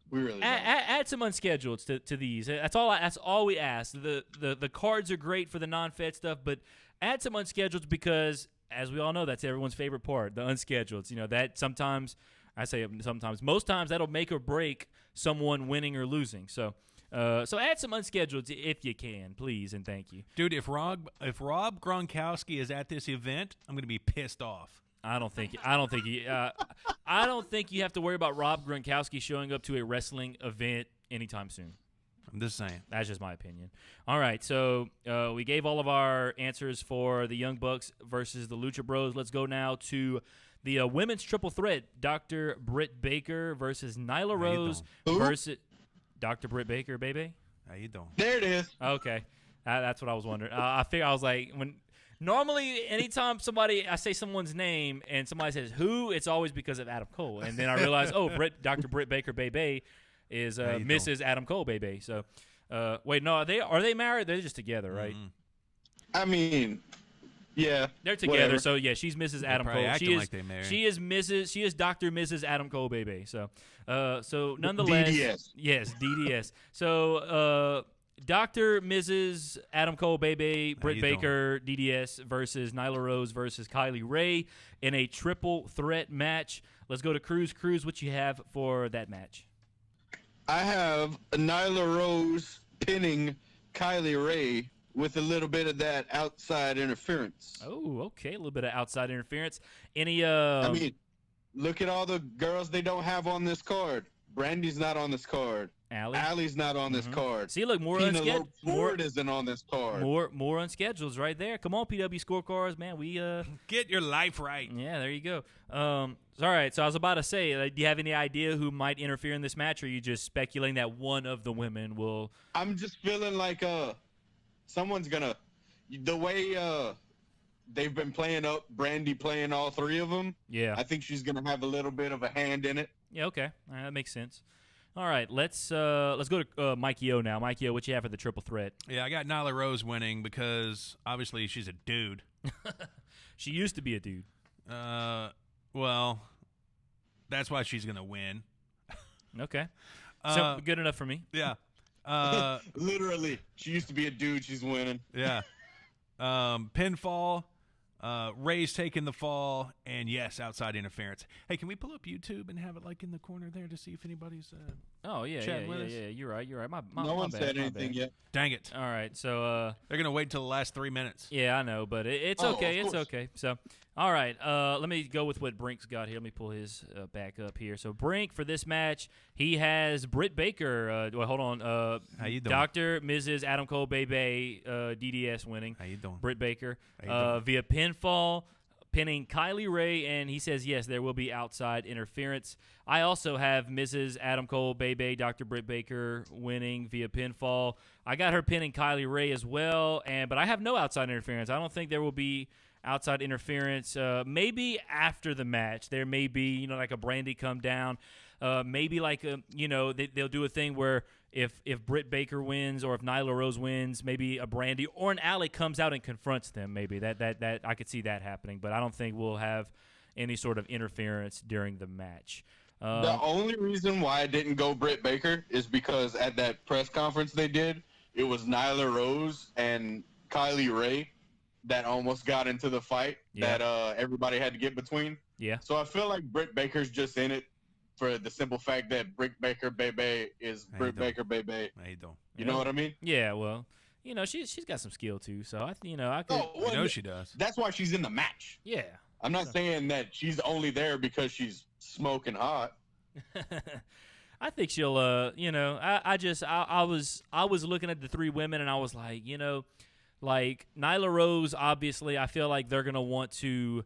[SPEAKER 3] we really
[SPEAKER 1] add some unscheduled to these. That's all we ask. The cards are great for the non-fed stuff, but add some unscheduled because, as we all know, that's everyone's favorite part, the unscheduled. That sometimes, I say sometimes, most times that'll make or break someone winning or losing. So add some unscheduled if you can, please, and thank you,
[SPEAKER 2] dude. If Rob Gronkowski is at this event, I'm going to be pissed off.
[SPEAKER 1] I don't think you have to worry about Rob Gronkowski showing up to a wrestling event anytime soon.
[SPEAKER 2] I'm just saying.
[SPEAKER 1] That's just my opinion. All right, so we gave all of our answers for the Young Bucks versus the Lucha Bros. Let's go now to the women's triple threat: Dr. Britt Baker versus Nyla Rose versus. Dr. Britt Baker, baby.
[SPEAKER 2] How you doing?
[SPEAKER 3] There it is.
[SPEAKER 1] Okay, that's what I was wondering. I was like, normally anytime I say someone's name and somebody says who, it's always because of Adam Cole, and then I realize, Dr. Britt Baker, baby, is Mrs. Adam Cole, baby. So, wait, no, are they married? They're just together, right?
[SPEAKER 3] Mm-hmm. I mean, yeah,
[SPEAKER 1] they're together.
[SPEAKER 3] Whatever.
[SPEAKER 1] So yeah, she's Mrs. Adam Cole. She is Dr. Mrs. Adam Cole, baby. So nonetheless,
[SPEAKER 3] DDS.
[SPEAKER 1] Yes, DDS. So Dr. Mrs. Adam Cole, baby, Britt Baker, DDS versus Nyla Rose versus Kylie Ray in a triple threat match. Let's go to Cruz. Cruz, what you have for that match?
[SPEAKER 3] I have Nyla Rose pinning Kylie Ray with a little bit of that outside interference.
[SPEAKER 1] Oh, okay. A little bit of outside interference. Any
[SPEAKER 3] I mean, look at all the girls they don't have on this card. Brandy's not on this card. Allie's not on this card.
[SPEAKER 1] See, look, more
[SPEAKER 3] unscheduled. Ford isn't on this card.
[SPEAKER 1] More unschedules right there. Come on, PW Scorecards, man. We
[SPEAKER 2] get your life right.
[SPEAKER 1] Yeah, there you go. All right. So I was about to say, do you have any idea who might interfere in this match, or are you just speculating that one of the women will?
[SPEAKER 3] I'm just feeling like someone's gonna, the way they've been playing up Brandy playing all 3 of them.
[SPEAKER 1] Yeah,
[SPEAKER 3] I think she's gonna have a little bit of a hand in it.
[SPEAKER 1] Yeah, okay, that makes sense. All right, let's go to Mikey O now. Mikey O, what you have for the triple threat?
[SPEAKER 2] Yeah, I got Nyla Rose winning because obviously she's a dude.
[SPEAKER 1] She used to be a dude.
[SPEAKER 2] Well, that's why she's gonna win.
[SPEAKER 1] Okay, so good enough for me.
[SPEAKER 2] Yeah.
[SPEAKER 3] Literally, she used to be a dude. She's winning.
[SPEAKER 2] Yeah. Pinfall. Ray's taking the fall, and yes, outside interference. Hey, can we pull up YouTube and have it like in the corner there to see if anybody's chatting with us?
[SPEAKER 1] Yeah. You're right.
[SPEAKER 3] No one said anything yet.
[SPEAKER 2] Dang it.
[SPEAKER 1] All right, so
[SPEAKER 2] They're going to wait until the last 3 minutes.
[SPEAKER 1] yeah, I know, but it's
[SPEAKER 3] Oh,
[SPEAKER 1] okay.
[SPEAKER 3] of
[SPEAKER 1] It's
[SPEAKER 3] course.
[SPEAKER 1] okay. So, all right, let me go with what Brink's got here. Let me pull his back up here. So, Brink for this match, he has Britt Baker. Hold on.
[SPEAKER 2] How you doing?
[SPEAKER 1] Dr. Mrs. Adam Cole Bebe DDS winning.
[SPEAKER 2] How you doing?
[SPEAKER 1] Britt Baker
[SPEAKER 2] How you
[SPEAKER 1] via pinfall, pinning Kylie Ray, and he says yes, there will be outside interference. I also have Mrs. Adam Cole Bebe, Dr. Britt Baker winning via pinfall. I got her pinning Kylie Ray as well, but I have no outside interference. I don't think there will be outside interference. Maybe after the match, there may be like a Brandy come down. Maybe like they'll do a thing where if Britt Baker wins or if Nyla Rose wins, maybe a Brandy or an Alley comes out and confronts them. Maybe that I could see that happening, but I don't think we'll have any sort of interference during the match.
[SPEAKER 3] The only reason why I didn't go Britt Baker is because at that press conference they did, it was Nyla Rose and Kylie Ray that almost got into the fight that everybody had to get between.
[SPEAKER 1] Yeah.
[SPEAKER 3] So I feel like Britt Baker's just in it for the simple fact that Britt Baker Bebe is Britt Baker Bebe.
[SPEAKER 2] How you doing?
[SPEAKER 3] You know what I mean?
[SPEAKER 1] Yeah. Well, she's got some skill too, so I could.
[SPEAKER 3] Oh, well,
[SPEAKER 2] I know she does.
[SPEAKER 3] That's why she's in the match.
[SPEAKER 1] Yeah.
[SPEAKER 3] I'm not saying that she's only there because she's smoking hot.
[SPEAKER 1] I think she'll. I was looking at the three women and I was like, like Nyla Rose. Obviously, I feel like they're gonna want to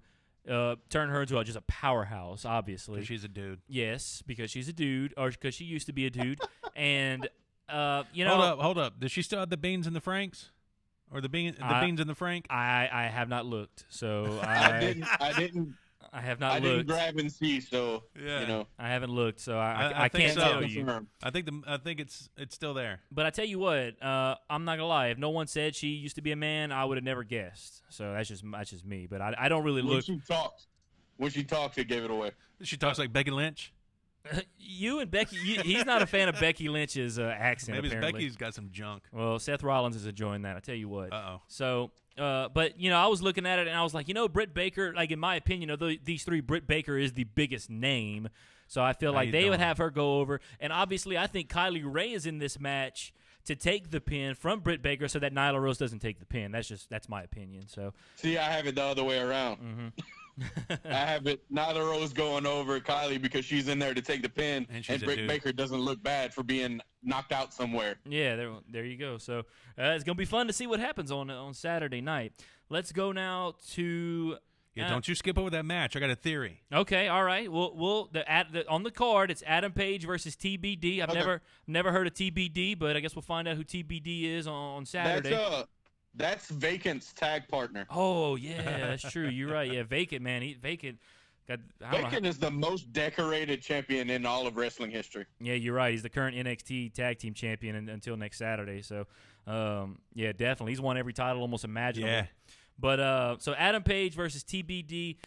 [SPEAKER 1] turn her into just a powerhouse. Obviously,
[SPEAKER 2] She's a dude.
[SPEAKER 1] yes, because she's a dude, or because she used to be a dude, and
[SPEAKER 2] Hold up. Does she still have the beans and the franks? Or the beans and the frank?
[SPEAKER 1] I have not looked, so
[SPEAKER 3] I didn't
[SPEAKER 1] I have not
[SPEAKER 3] I didn't
[SPEAKER 1] looked.
[SPEAKER 3] grab and see, so
[SPEAKER 2] Yeah.
[SPEAKER 1] I haven't looked, so
[SPEAKER 2] I
[SPEAKER 1] I
[SPEAKER 2] think
[SPEAKER 1] can't
[SPEAKER 2] so.
[SPEAKER 1] tell you.
[SPEAKER 3] Confirmed.
[SPEAKER 2] I think it's still there.
[SPEAKER 1] But I tell you what, I'm not gonna lie. If no one said she used to be a man, I would have never guessed. So that's just me. But I don't really
[SPEAKER 3] When
[SPEAKER 1] look.
[SPEAKER 3] she talks, it gave it away.
[SPEAKER 2] She talks like Becky Lynch.
[SPEAKER 1] You and Becky, he's not a fan of Becky Lynch's accent.
[SPEAKER 2] Maybe
[SPEAKER 1] apparently.
[SPEAKER 2] Becky's got some junk.
[SPEAKER 1] Well, Seth Rollins is enjoying that. I tell you what.
[SPEAKER 2] Uh-oh.
[SPEAKER 1] So, but I was looking at it and I was like, Britt Baker. Like in my opinion, these three, Britt Baker is the biggest name. So I feel like they would have her go over. And obviously, I think Kylie Ray is in this match to take the pin from Britt Baker, so that Nyla Rose doesn't take the pin. That's my opinion. So
[SPEAKER 3] See, I have it the other way around.
[SPEAKER 1] Mm-hmm.
[SPEAKER 3] I have it Nyla Rose going over Kylie because she's in there to take the pin,
[SPEAKER 2] And
[SPEAKER 3] Britt Baker doesn't look bad for being knocked out somewhere.
[SPEAKER 1] Yeah, there you go. So it's gonna be fun to see what happens on Saturday night. Let's go now to.
[SPEAKER 2] Yeah, don't you skip over that match. I got a theory.
[SPEAKER 1] Okay, all right. We'll on the card. It's Adam Page versus TBD. I've never heard of TBD, but I guess we'll find out who TBD is on Saturday.
[SPEAKER 3] That's Vacant's tag partner.
[SPEAKER 1] Oh yeah, that's true. You're right. Yeah, Vacant man. Vacant.
[SPEAKER 3] Vacant is the most decorated champion in all of wrestling history.
[SPEAKER 1] Yeah, you're right. He's the current NXT Tag Team Champion until next Saturday. So, yeah, definitely. He's won every title almost imaginable.
[SPEAKER 2] Yeah.
[SPEAKER 1] But so Adam Page versus TBD.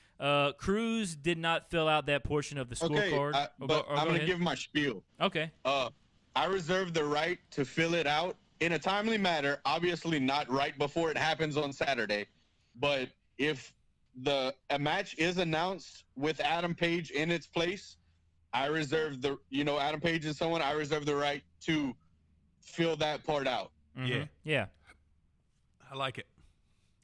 [SPEAKER 1] Cruz did not fill out that portion of the scorecard.
[SPEAKER 3] But I'm going to give my spiel.
[SPEAKER 1] Okay.
[SPEAKER 3] I reserve the right to fill it out in a timely manner, obviously not right before it happens on Saturday. But if a match is announced with Adam Page in its place, I reserve Adam Page is someone, I reserve the right to fill that part out.
[SPEAKER 1] Mm-hmm. Yeah.
[SPEAKER 2] I like it.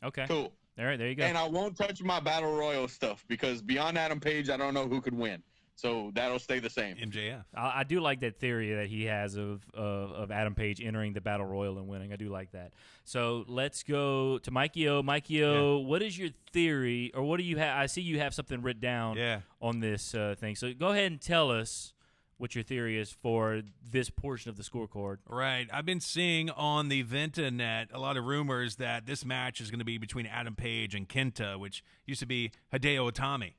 [SPEAKER 1] Okay.
[SPEAKER 3] Cool.
[SPEAKER 1] All right, there you go.
[SPEAKER 3] And I won't touch my Battle Royal stuff because beyond Adam Page, I don't know who could win. So that'll stay the same.
[SPEAKER 2] MJF.
[SPEAKER 1] I do like that theory that he has of Adam Page entering the Battle Royal and winning. I do like that. So let's go to Mikey O. Mikey O, What is your theory, or what do you have? I see you have something written down on this thing. So go ahead and tell us what your theory is for this portion of the scorecard.
[SPEAKER 2] Right. I've been seeing on the Ventanet a lot of rumors that this match is going to be between Adam Page and Kenta, which used to be Hideo Itami.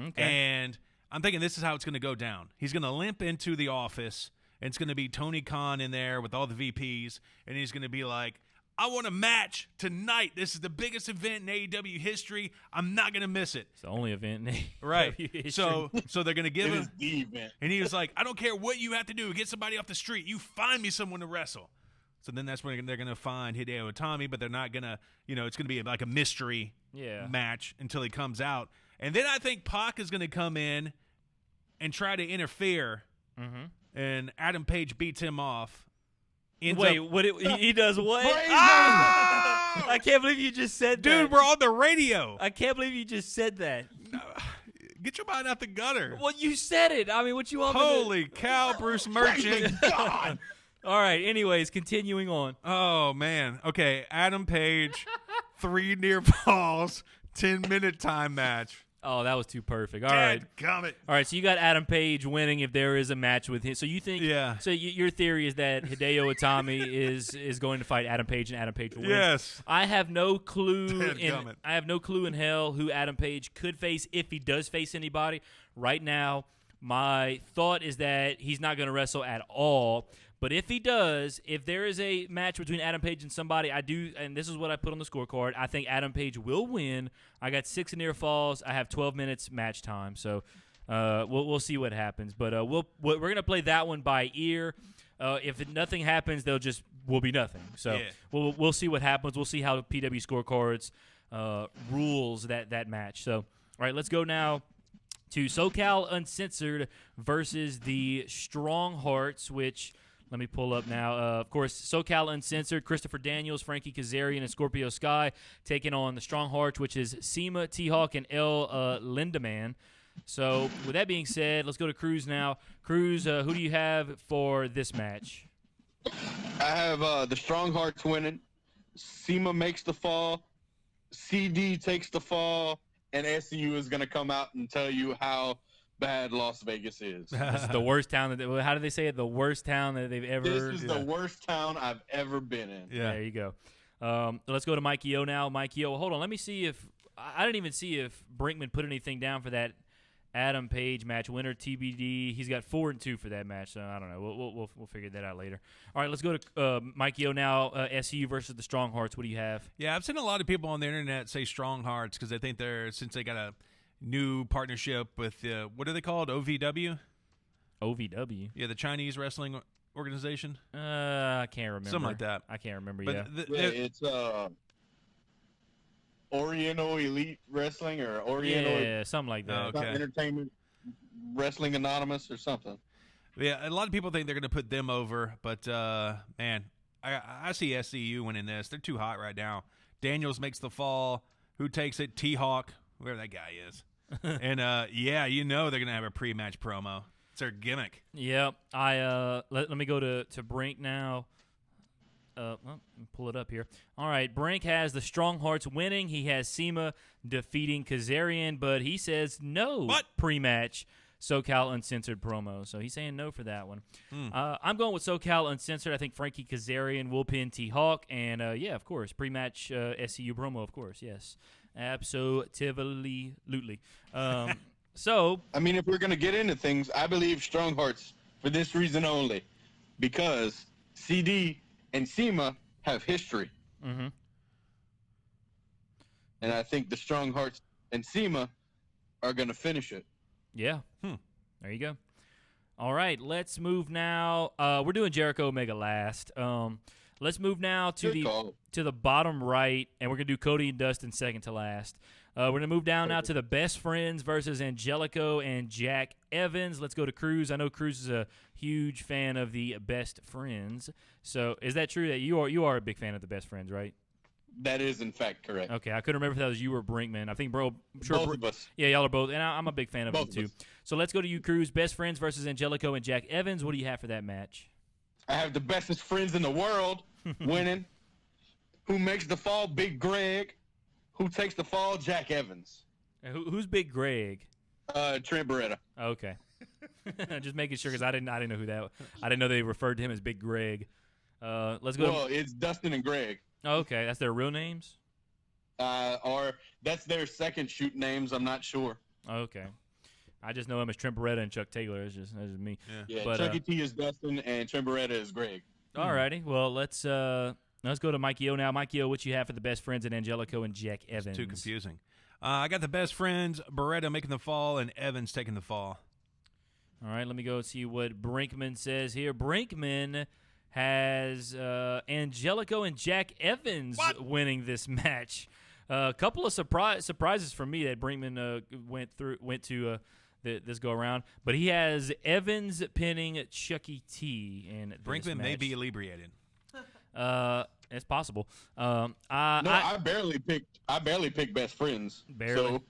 [SPEAKER 1] Okay.
[SPEAKER 2] And I'm thinking this is how it's going to go down. He's going to limp into the office, and it's going to be Tony Khan in there with all the VPs, and he's going to be like, I want a match tonight. This is the biggest event in AEW history. I'm not going to miss it.
[SPEAKER 1] It's the only event in
[SPEAKER 2] Right.
[SPEAKER 1] AEW history.
[SPEAKER 2] So they're going to give
[SPEAKER 3] It
[SPEAKER 2] him
[SPEAKER 3] is the event.
[SPEAKER 2] and he was like, I don't care what you have to do. Get somebody off the street. You find me someone to wrestle. So then that's when they're going to find Hideo Itami, but they're not going to, it's going to be like a mystery match until he comes out. And then I think Pac is going to come in and try to interfere, and Adam Page beats him off.
[SPEAKER 1] He does what? I can't believe you just said that.
[SPEAKER 2] Dude, we're on the radio.
[SPEAKER 1] I can't believe you just said that.
[SPEAKER 2] Get your mind out the gutter.
[SPEAKER 1] Well, you said it. I mean, what you want me to...
[SPEAKER 2] Holy cow, Bruce Merchant.
[SPEAKER 3] God.
[SPEAKER 1] All right, anyways, continuing on.
[SPEAKER 2] Oh, man. Okay, Adam Page, 3 near falls, 10-minute time match.
[SPEAKER 1] Oh, that was too perfect. All right.
[SPEAKER 2] Dadgummit.
[SPEAKER 1] All right, so you got Adam Page winning if there is a match with him. So you think so your theory is that Hideo Itami is going to fight Adam Page and Adam Page will win?
[SPEAKER 2] Yes.
[SPEAKER 1] I have no clue in hell who Adam Page could face if he does face anybody. Right now, my thought is that he's not going to wrestle at all. But if he does, if there is a match between Adam Page and somebody, I do, and this is what I put on the scorecard, I think Adam Page will win. I got 6 near falls. I have 12 minutes match time. So we'll see what happens. But we're going to play that one by ear. If nothing happens, will be nothing. So we'll see what happens. We'll see how the PW scorecards rules that match. So, all right, let's go now to SoCal Uncensored versus the Strong Hearts, which... Let me pull up now. Of course, SoCal Uncensored, Christopher Daniels, Frankie Kazarian, and Scorpio Sky taking on the Strong Hearts, which is Seema, T-Hawk, and El Lindaman. So, with that being said, let's go to Cruz now. Cruz, who do you have for this match?
[SPEAKER 3] I have the Strong Hearts winning. Seema makes the fall. CD takes the fall. And SCU is going to come out and tell you how bad Las Vegas is.
[SPEAKER 1] This is the worst town how do they say it? The worst town that they've ever...
[SPEAKER 3] This is the worst town I've ever been in.
[SPEAKER 1] Yeah. There you go. Let's go to Mikey O now. Mikey O, hold on. Let me see if... I didn't even see if Brinkman put anything down for that Adam Page match. Winner TBD. He's got 4-2 for that match, so I don't know. We'll figure that out later. All right, let's go to Mikey O now. SCU versus the Strong Hearts. What do you have?
[SPEAKER 2] Yeah, I've seen a lot of people on the internet say Strong Hearts because they think since they got a new partnership with, what are they called, OVW?
[SPEAKER 1] OVW?
[SPEAKER 2] Yeah, the Chinese wrestling organization.
[SPEAKER 1] I can't remember.
[SPEAKER 2] Something like that.
[SPEAKER 1] I can't remember,
[SPEAKER 3] yeah, it's Oriental Elite Wrestling or Oriental...
[SPEAKER 1] Yeah, something like that.
[SPEAKER 2] Okay.
[SPEAKER 3] Entertainment Wrestling Anonymous or something.
[SPEAKER 2] Yeah, a lot of people think they're going to put them over, but, man, I see SCU winning this. They're too hot right now. Daniels makes the fall. Who takes it? T-Hawk, whoever that guy is. And, they're going to have a pre-match promo. It's their gimmick.
[SPEAKER 1] Yep. Let me go to Brink now. Pull it up here. All right, Brink has the Strong Hearts winning. He has Seema defeating Kazarian, but he says no pre-match SoCal Uncensored promo. So he's saying no for that one. I'm going with SoCal Uncensored. I think Frankie Kazarian will pin T-Hawk. And, of course, pre-match SCU promo, of course. Yes, absolutely. So,
[SPEAKER 3] I mean, if we're going to get into things, I believe Strong Hearts for this reason only. Because CD and Seema have history.
[SPEAKER 1] Mm-hmm.
[SPEAKER 3] And I think the Strong Hearts and Seema are going to finish it.
[SPEAKER 1] Yeah. There you go. All right, let's move now. We're doing Jericho Omega last. Let's move now to the bottom right, and we're going to do Cody and Dustin second to last. We're going to move down now to the Best Friends versus Angelico and Jack Evans. Let's go to Cruz. I know Cruz is a huge fan of the Best Friends. So is that true that you are a big fan of the Best Friends, right?
[SPEAKER 3] That is, in fact, correct.
[SPEAKER 1] Okay, I couldn't remember if that was you or Brinkman. I think,
[SPEAKER 3] both of us.
[SPEAKER 1] Yeah, y'all are both, and I'm a big fan of
[SPEAKER 3] both
[SPEAKER 1] them, too. So let's go to you, Cruz. Best Friends versus Angelico and Jack Evans. What do you have for that match?
[SPEAKER 3] I have the bestest friends in the world winning. Who makes the fall? Big Greg. Who takes the fall? Jack Evans.
[SPEAKER 1] Who's Big Greg?
[SPEAKER 3] Trent Beretta.
[SPEAKER 1] Okay. Just making sure because I didn't know who that. I didn't know they referred to him as Big Greg. Let's go.
[SPEAKER 3] Well, it's Dustin and Greg.
[SPEAKER 1] Oh, okay, that's their real names.
[SPEAKER 3] Or that's their second shoot names. I'm not sure.
[SPEAKER 1] Okay. I just know him as Trent Beretta and Chuck Taylor. That's just me.
[SPEAKER 3] Yeah, but, Chucky T is Dustin and Trent Beretta is Greg.
[SPEAKER 1] All righty. Well, let's go to Mikey O now. Mikey O, what you have for the Best Friends and Angelico and Jack Evans?
[SPEAKER 2] It's too confusing. I got the Best Friends, Beretta making the fall, and Evans taking the fall.
[SPEAKER 1] All right, let me go see what Brinkman says here. Brinkman has Angelico and Jack Evans winning this match. A couple of surprises for me that Brinkman went to this go around, but he has Evans pinning Chucky T in
[SPEAKER 2] Brinkman may be inebriated.
[SPEAKER 1] It's possible.
[SPEAKER 3] I barely picked best friends.
[SPEAKER 1] Barely.
[SPEAKER 3] So.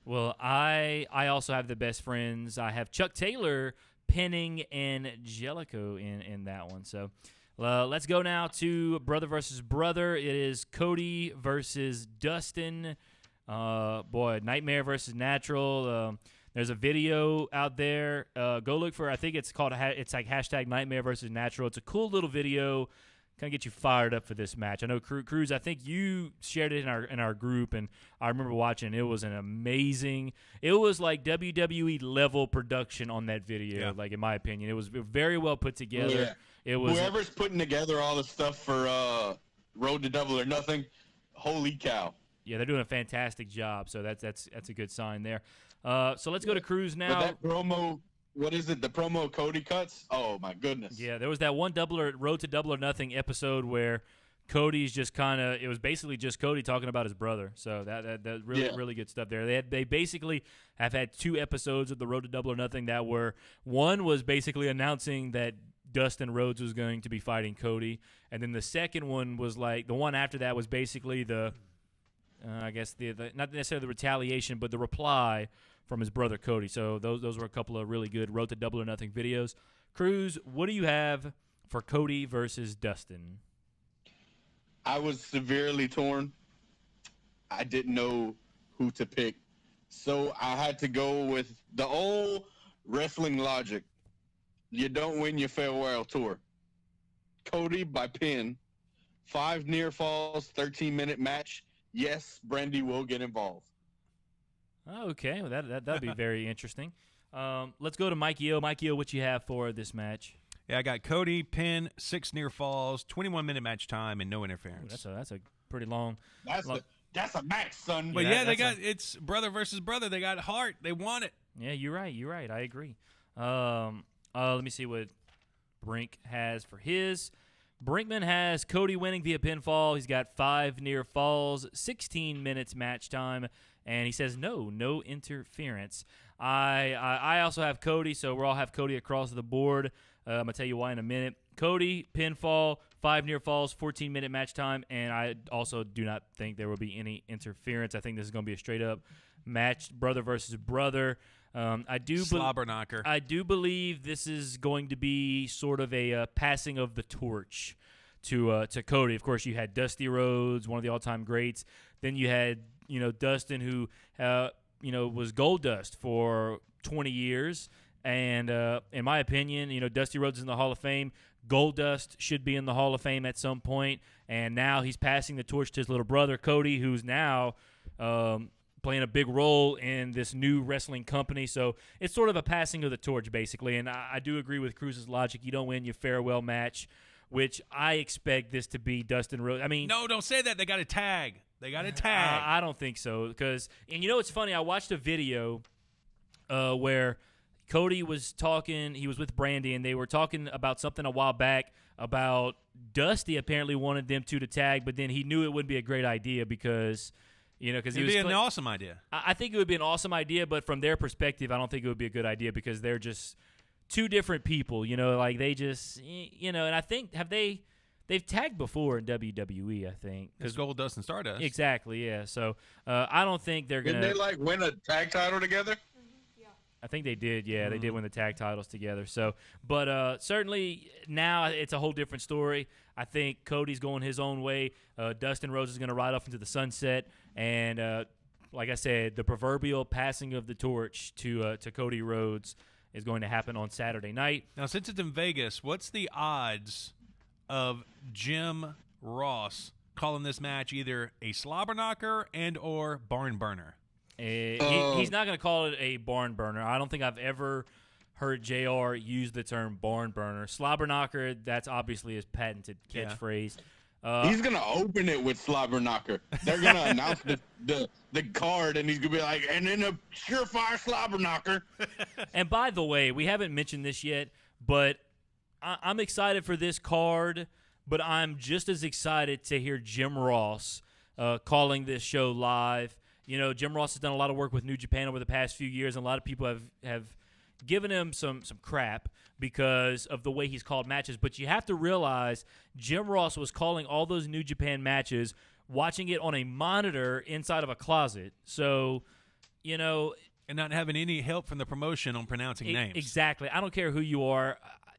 [SPEAKER 1] Well, I also have the best friends. I have Chuck Taylor pinning Angelico in that one. So let's go now to brother versus brother. It is Cody versus Dustin. Nightmare versus Natural. There's a video out there. Go look for. I think it's called. It's like hashtag Nightmare versus Natural. It's a cool little video. Kind of get you fired up for this match. I know Cruz. I think you shared it in our group, and I remember watching. It was an amazing. It was like WWE level production on that video.
[SPEAKER 2] Yeah.
[SPEAKER 1] Like in my opinion, it was very well put together.
[SPEAKER 3] Yeah.
[SPEAKER 1] It was
[SPEAKER 3] Whoever's putting together all the stuff for Road to Double or Nothing. Holy cow!
[SPEAKER 1] Yeah, they're doing a fantastic job. So that's a good sign there. So let's go to Cruz now.
[SPEAKER 3] But that promo. What is it? The promo Cody cuts? Oh, my goodness.
[SPEAKER 1] Yeah, there was that one Road to Double or Nothing episode where Cody's just kind of – it was basically just Cody talking about his brother. So that really good stuff there. They basically have had 2 episodes of the Road to Double or Nothing that were – one was basically announcing that Dustin Rhodes was going to be fighting Cody. And then the second one was like – the one after that was basically the I guess the not necessarily the retaliation, but the reply – from his brother Cody. So those were a couple of really good Road to Double or Nothing videos. Cruz, what do you have for Cody versus Dustin?
[SPEAKER 3] I was severely torn. I didn't know who to pick. So I had to go with the old wrestling logic. You don't win your farewell tour. Cody by pin. 5 near falls, 13-minute match. Yes, Brandy will get involved.
[SPEAKER 1] Okay, well, that'd be very interesting. Let's go to Mikey O. Mikey O, what you have for this match?
[SPEAKER 2] Yeah, I got Cody, pin, 6 near falls, 21-minute match time, and no interference.
[SPEAKER 1] Ooh, that's a pretty long.
[SPEAKER 3] That's a match, son.
[SPEAKER 2] But it's brother versus brother. They got heart. They want it.
[SPEAKER 1] Yeah, you're right. I agree. Let me see what Brink has for his. Brinkman has Cody winning via pinfall. He's got 5 near falls, 16 minutes match time, and he says no interference. I also have Cody, so we'll all have Cody across the board. I'm going to tell you why in a minute. Cody, pinfall, 5 near falls, 14-minute match time, and I also do not think there will be any interference. I think this is going to be a straight-up match, brother versus brother.
[SPEAKER 2] Slobber knocker.
[SPEAKER 1] I do believe this is going to be sort of a passing of the torch to Cody. Of course, you had Dusty Rhodes, one of the all-time greats. Then you had Dustin, who was Goldust for 20 years. And in my opinion, Dusty Rhodes is in the Hall of Fame. Goldust should be in the Hall of Fame at some point. And now he's passing the torch to his little brother Cody, who's now playing a big role in this new wrestling company. So it's sort of a passing of the torch, basically. And I do agree with Cruz's logic. You don't win your farewell match, which I expect this to be Dustin Rhodes. I mean,
[SPEAKER 2] no, don't say that. They got a tag. I
[SPEAKER 1] don't think so. And it's funny. I watched a video where Cody was talking. He was with Brandy, and they were talking about something a while back about Dusty apparently wanted them two to tag, but then he knew it wouldn't be a great idea because – because
[SPEAKER 2] it'd be an awesome idea.
[SPEAKER 1] I think it would be an awesome idea, but from their perspective, I don't think it would be a good idea because they're just two different people. Like they just, and I think they've tagged before in WWE. I think
[SPEAKER 2] because Goldust and Stardust.
[SPEAKER 1] Exactly, yeah. So I don't think they're gonna.
[SPEAKER 3] Didn't they win a tag title together?
[SPEAKER 1] I think they did. Yeah, they did win the tag titles together. So, but certainly now it's a whole different story. I think Cody's going his own way. Dustin Rhodes is going to ride off into the sunset, and like I said, the proverbial passing of the torch to Cody Rhodes is going to happen on Saturday night.
[SPEAKER 2] Now, since it's in Vegas, what's the odds of Jim Ross calling this match either a slobber knocker and or barn burner?
[SPEAKER 1] He's not going to call it a barn burner. I don't think I've ever heard JR use the term barn burner. Slobber knocker, that's obviously his patented catchphrase.
[SPEAKER 3] He's going to open it with slobber knocker. They're going to announce the card, and he's going to be like, and then a surefire slobber knocker.
[SPEAKER 1] And by the way, we haven't mentioned this yet, but I'm excited for this card, but I'm just as excited to hear Jim Ross calling this show live. You know, Jim Ross has done a lot of work with New Japan over the past few years, and a lot of people have given him some crap because of the way he's called matches. But you have to realize Jim Ross was calling all those New Japan matches, watching it on a monitor inside of a closet. So, you know,
[SPEAKER 2] and not having any help from the promotion on pronouncing names.
[SPEAKER 1] Exactly. I don't care who you are.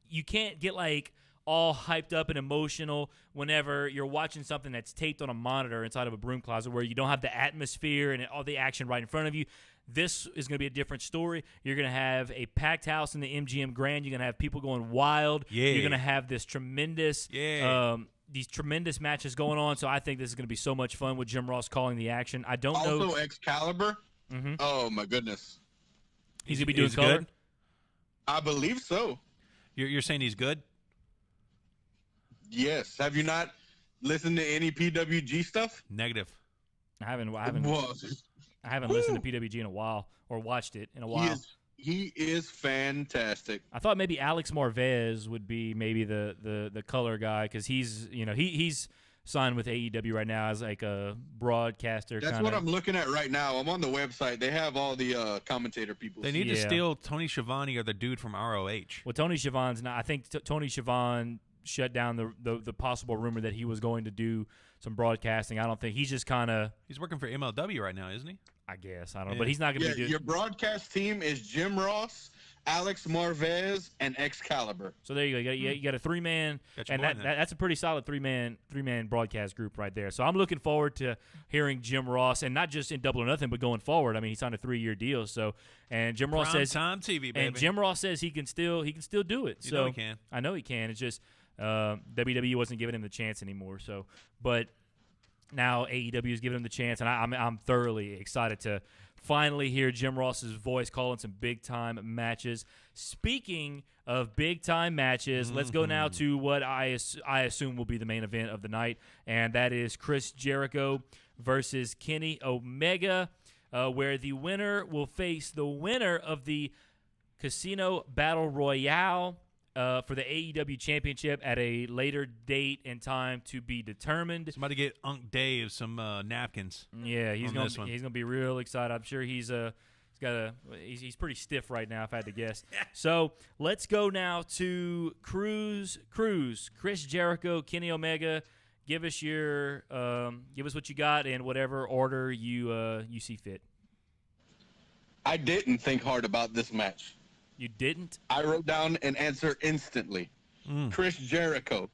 [SPEAKER 1] You can't get like all hyped up and emotional whenever you're watching something that's taped on a monitor inside of a broom closet where you don't have the atmosphere and all the action right in front of you. This is going to be a different story. You're going to have a packed house in the MGM Grand. You're going to have people going wild.
[SPEAKER 2] Yeah.
[SPEAKER 1] You're going to have this tremendous these tremendous matches going on. So I think this is going to be so much fun with Jim Ross calling the action. I don't know.
[SPEAKER 3] Also, Excalibur.
[SPEAKER 1] Mm-hmm.
[SPEAKER 3] Oh, my goodness.
[SPEAKER 1] He's going to be doing color?
[SPEAKER 2] Good?
[SPEAKER 3] I believe so.
[SPEAKER 2] You're saying he's good?
[SPEAKER 3] Yes. Have you not listened to any PWG stuff?
[SPEAKER 2] Negative.
[SPEAKER 1] I haven't
[SPEAKER 3] Well,
[SPEAKER 1] listened to PWG in a while or watched it in a while.
[SPEAKER 3] He is fantastic.
[SPEAKER 1] I thought maybe Alex Marvez would be maybe the color guy because he's signed with AEW right now as like a broadcaster.
[SPEAKER 3] That's what I'm looking at right now. I'm on the website. They have all the commentator people.
[SPEAKER 2] They need to steal Tony Schiavone or the dude from ROH.
[SPEAKER 1] Well, Tony Schiavone's not. I think Tony Schiavone shut down the possible rumor that he was going to do some broadcasting. I don't think he's just kind of.
[SPEAKER 2] He's working for MLW right now, isn't he?
[SPEAKER 1] I guess I don't know, but he's not going to be doing.
[SPEAKER 3] Your broadcast team is Jim Ross, Alex Marvez, and Excalibur.
[SPEAKER 1] So there you go. You got a 3-man, and that's a pretty solid three-man broadcast group right there. So I'm looking forward to hearing Jim Ross, and not just in Double or Nothing, but going forward. I mean, he signed a 3-year deal. So, and Jim Ross says
[SPEAKER 2] time TV, baby.
[SPEAKER 1] And Jim Ross says he can still do it.
[SPEAKER 2] You know he can.
[SPEAKER 1] I know he can. It's just WWE wasn't giving him the chance anymore. So, but now AEW is giving him the chance, and I'm thoroughly excited to finally hear Jim Ross's voice calling some big-time matches. Speaking of big-time matches, let's go now to what I assume will be the main event of the night, and that is Chris Jericho versus Kenny Omega, where the winner will face the winner of the Casino Battle Royale for the AEW Championship at a later date and time to be determined.
[SPEAKER 2] Somebody get Unc Dave some napkins.
[SPEAKER 1] Yeah, he's gonna be real excited. I'm sure he's pretty stiff right now, if I had to guess. So let's go now to Chris Jericho, Kenny Omega. Give us what you got in whatever order you see fit.
[SPEAKER 3] I didn't think hard about this match.
[SPEAKER 1] You didn't?
[SPEAKER 3] I wrote down an answer instantly. Chris Jericho.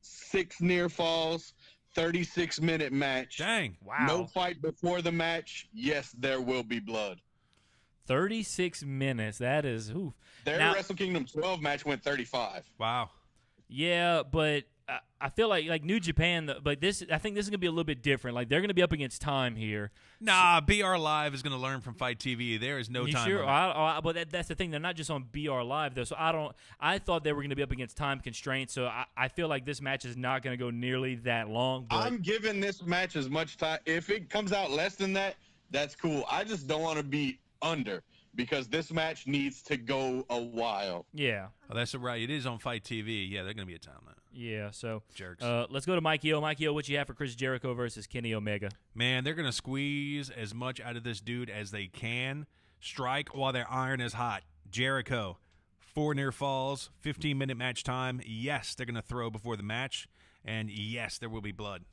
[SPEAKER 3] 6 near falls, 36-minute match.
[SPEAKER 2] Dang.
[SPEAKER 1] Wow.
[SPEAKER 3] No fight before the match. Yes, there will be blood.
[SPEAKER 1] 36 minutes. That is, oof.
[SPEAKER 3] Their Wrestle Kingdom 12 match went 35.
[SPEAKER 2] Wow.
[SPEAKER 1] Yeah, but I feel like New Japan, but I think this is going to be a little bit different. Like, they're going to be up against time here.
[SPEAKER 2] Nah, BR Live is going to learn from Fight TV. There is no time.
[SPEAKER 1] Sure? But that's the thing. They're not just on BR Live, though. So I thought they were going to be up against time constraints. So I feel like this match is not going to go nearly that long. But
[SPEAKER 3] I'm giving this match as much time. If it comes out less than that, that's cool. I just don't want to be under, because this match needs to go a while.
[SPEAKER 1] Yeah.
[SPEAKER 2] Oh, that's right. It is on Fight TV. Yeah, they're going to be a time limit.
[SPEAKER 1] Yeah, so
[SPEAKER 2] Jerks.
[SPEAKER 1] Let's go to Mikey O. Mikey O, what you have for Chris Jericho versus Kenny Omega?
[SPEAKER 2] Man, they're going to squeeze as much out of this dude as they can. Strike while their iron is hot. Jericho, 4 near falls, 15-minute match time. Yes, they're going to throw before the match. And yes, there will be blood.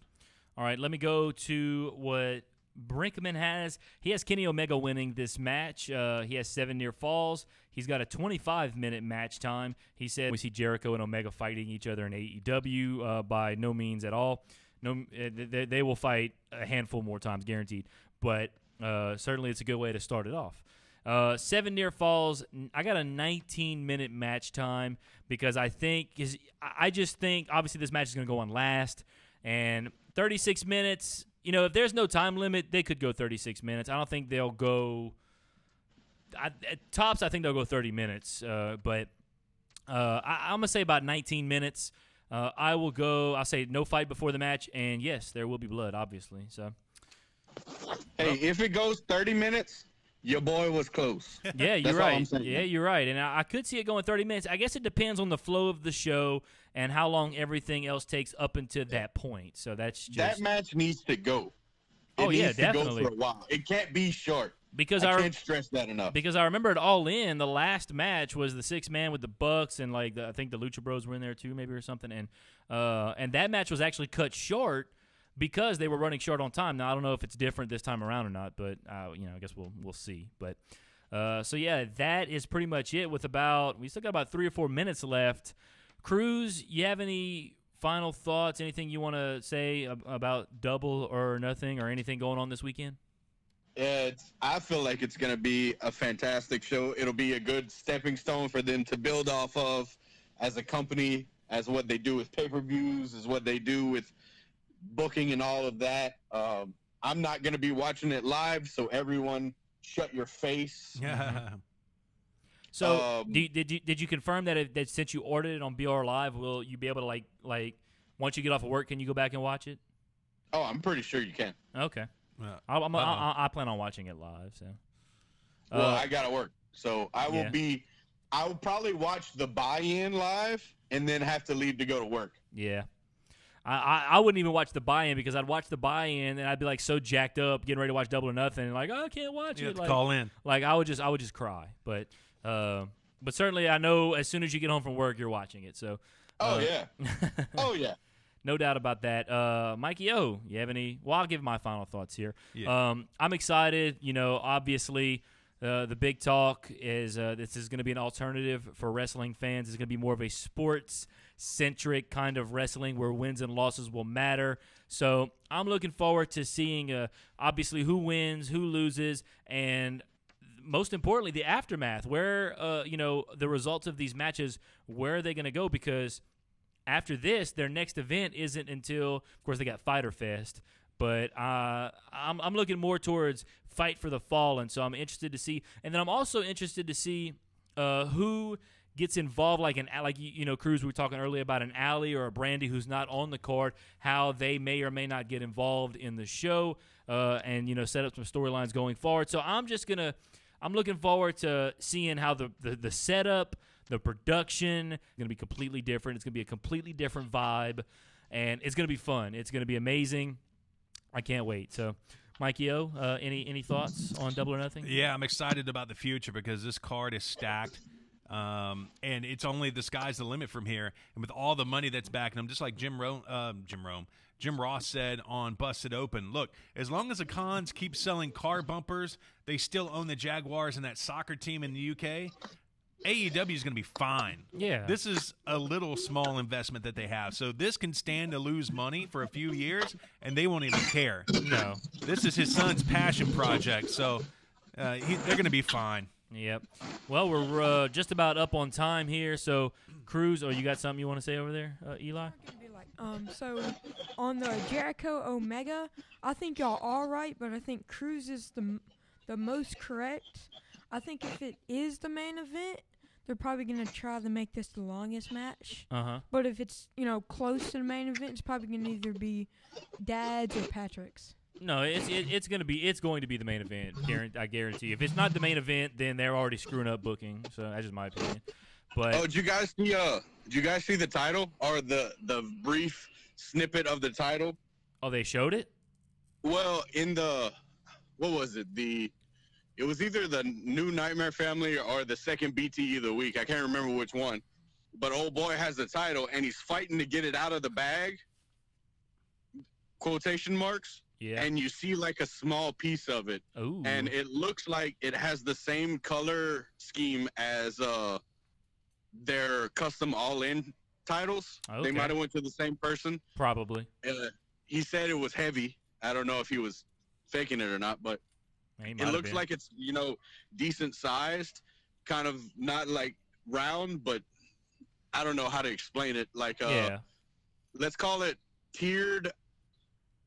[SPEAKER 1] All right, let me go to what Brinkman has. He has Kenny Omega winning this match. He has 7 near falls. He's got a 25-minute match time. He said we see Jericho and Omega fighting each other in AEW. By no means at all. No, they will fight a handful more times, guaranteed. But certainly it's a good way to start it off. 7 near falls. I got a 19-minute match time because I just think obviously this match is going to go on last, and 36 minutes. You know, if there's no time limit, they could go 36 minutes. I don't think they'll go at tops. I think they'll go 30 minutes. But I'm going to say about 19 minutes. I'll say no fight before the match. And, yes, there will be blood, obviously. So,
[SPEAKER 3] hey, if it goes 30 minutes, Your boy was close.
[SPEAKER 1] Yeah, you're
[SPEAKER 3] That's all I'm
[SPEAKER 1] right.
[SPEAKER 3] saying.
[SPEAKER 1] Yeah, you're right. And I could see it going 30 minutes. I guess it depends on the flow of the show and how long everything else takes up until that point. So that's just
[SPEAKER 3] That match needs to go. It
[SPEAKER 1] Oh, yeah,
[SPEAKER 3] needs to
[SPEAKER 1] definitely.
[SPEAKER 3] go for a while. It can't be short.
[SPEAKER 1] because
[SPEAKER 3] I can't stress that enough.
[SPEAKER 1] Because I remember it All In, the last match was the 6-man with the Bucks and like I think the Lucha Bros were in there too, maybe or something. And that match was actually cut short because they were running short on time. Now I don't know if it's different this time around or not, but I guess we'll see. But so yeah, that is pretty much it. We still got about 3 or 4 minutes left. Cruz, you have any final thoughts? Anything you want to say about Double or Nothing or anything going on this weekend?
[SPEAKER 3] I feel like it's going to be a fantastic show. It'll be a good stepping stone for them to build off of as a company, as what they do with pay-per-views, as what they do with booking and all of that. I'm not going to be watching it live, so everyone shut your face.
[SPEAKER 2] Yeah.
[SPEAKER 1] So did you confirm that since you ordered it on BR Live, will you be able to like once you get off of work, can you go back and watch it?
[SPEAKER 3] Oh, I'm pretty sure you can.
[SPEAKER 1] Okay.
[SPEAKER 2] Yeah.
[SPEAKER 1] I plan on watching it live. So.
[SPEAKER 3] Well, I gotta work, so I will
[SPEAKER 1] Yeah.
[SPEAKER 3] I will probably watch the buy-in live and then have to leave to go to work.
[SPEAKER 1] Yeah. I wouldn't even watch the buy-in because I'd watch the buy-in and I'd be like so jacked up getting ready to watch Double or Nothing and like, oh, I can't watch
[SPEAKER 2] You
[SPEAKER 1] it.
[SPEAKER 2] have to call in.
[SPEAKER 1] Like I would just cry. But certainly I know as soon as you get home from work you're watching it. So
[SPEAKER 3] Oh yeah. Oh yeah.
[SPEAKER 1] no doubt about that. Mikey O, you have any? Well, I'll give my final thoughts here.
[SPEAKER 2] Yeah.
[SPEAKER 1] I'm excited. Obviously, the big talk is this is going to be an alternative for wrestling fans. It's going to be more of a sports-centric kind of wrestling where wins and losses will matter. So I'm looking forward to seeing, obviously, who wins, who loses, and most importantly, the aftermath, where, the results of these matches, where are they going to go? Because after this, their next event isn't until, of course, they got Fyter Fest. But I'm looking more towards Fight for the Fallen, so I'm interested to see. And then I'm also interested to see who gets involved, Cruz, we were talking earlier about an Allie or a Brandy who's not on the card, how they may or may not get involved in the show and set up some storylines going forward. So I'm looking forward to seeing how the setup, the production is going to be completely different. It's going to be a completely different vibe, and it's going to be fun. It's going to be amazing. I can't wait. So, Mikey O, any thoughts on Double or Nothing?
[SPEAKER 2] Yeah, I'm excited about the future because this card is stacked. And it's only the sky's the limit from here. And with all the money that's back, and I'm just like Jim Ross said on Busted Open, look, as long as the Cons keep selling car bumpers, they still own the Jaguars and that soccer team in the UK. AEW is going to be fine.
[SPEAKER 1] Yeah.
[SPEAKER 2] This is a little small investment that they have. So this can stand to lose money for a few years, and they won't even care.
[SPEAKER 1] No.
[SPEAKER 2] This is his son's passion project, so they're going to be fine.
[SPEAKER 1] Yep. Well, we're just about up on time here. So, Cruz, you got something you want to say over there, Eli?
[SPEAKER 4] So on the Jericho Omega, I think y'all are right, but I think Cruz is the most correct. I think if it is the main event, they're probably going to try to make this the longest match.
[SPEAKER 1] Uh-huh.
[SPEAKER 4] But if it's, close to the main event, it's probably going to either be Dad's or Patrick's.
[SPEAKER 1] No, it's going to be the main event. I guarantee. If it's not the main event, then they're already screwing up booking. So that's just my opinion. But
[SPEAKER 3] did you guys see the title or the brief snippet of the title?
[SPEAKER 1] Oh, they showed it?
[SPEAKER 3] Well, what was it? It was either the new Nightmare Family or the second BTE of the week. I can't remember which one. But old boy has the title, and he's fighting to get it out of the bag. Quotation marks.
[SPEAKER 1] Yeah.
[SPEAKER 3] And you see like a small piece of it.
[SPEAKER 1] Ooh.
[SPEAKER 3] And it looks like it has the same color scheme as their custom all-in titles.
[SPEAKER 1] Okay.
[SPEAKER 3] They might have went to the same person.
[SPEAKER 1] Probably.
[SPEAKER 3] He said it was heavy. I don't know if he was faking it or not, but it looks like it's, decent sized, kind of not like round, but I don't know how to explain it. Like, let's call it tiered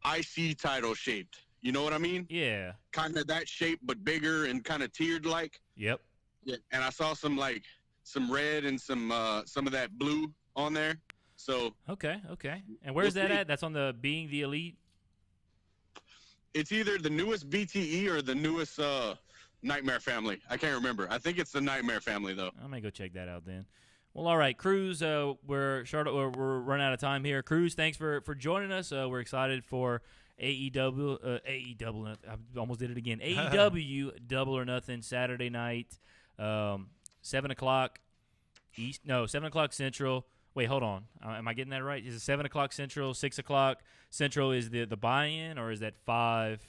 [SPEAKER 3] IC title shaped. You know what I mean?
[SPEAKER 1] Yeah.
[SPEAKER 3] Kind of that shape, but bigger and kind of tiered like.
[SPEAKER 1] Yep.
[SPEAKER 3] Yeah. And I saw some red and some of that blue on there. So.
[SPEAKER 1] Okay. And where's that at? That's on the Being the Elite?
[SPEAKER 3] It's either the newest BTE or the newest Nightmare Family. I can't remember. I think it's the Nightmare Family, though.
[SPEAKER 1] I may go check that out then. Well, all right, Cruz. We're running out of time here. Cruz, thanks for joining us. We're excited for AEW. AEW. I almost did it again. AEW Double or Nothing Saturday night, 7:00 East. No, 7:00 Central. Wait, hold on. Am I getting that right? Is it 7:00 Central? 6:00 Central is the buy-in, or is that 5?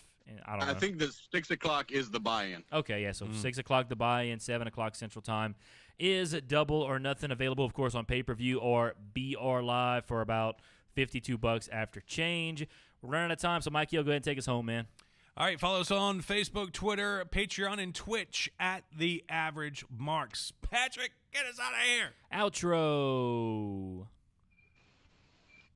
[SPEAKER 1] I don't know.
[SPEAKER 3] I think the 6:00 is the buy-in.
[SPEAKER 1] Okay, yeah. So 6:00 the buy-in, 7:00 Central Time is Double or Nothing, available, of course, on pay-per-view or BR Live for about $52 after change. We're running out of time, so Mikey, go ahead and take us home, man.
[SPEAKER 2] All right, follow us on Facebook, Twitter, Patreon, and Twitch at The Average Marks. Patrick, get us out of here.
[SPEAKER 1] Outro.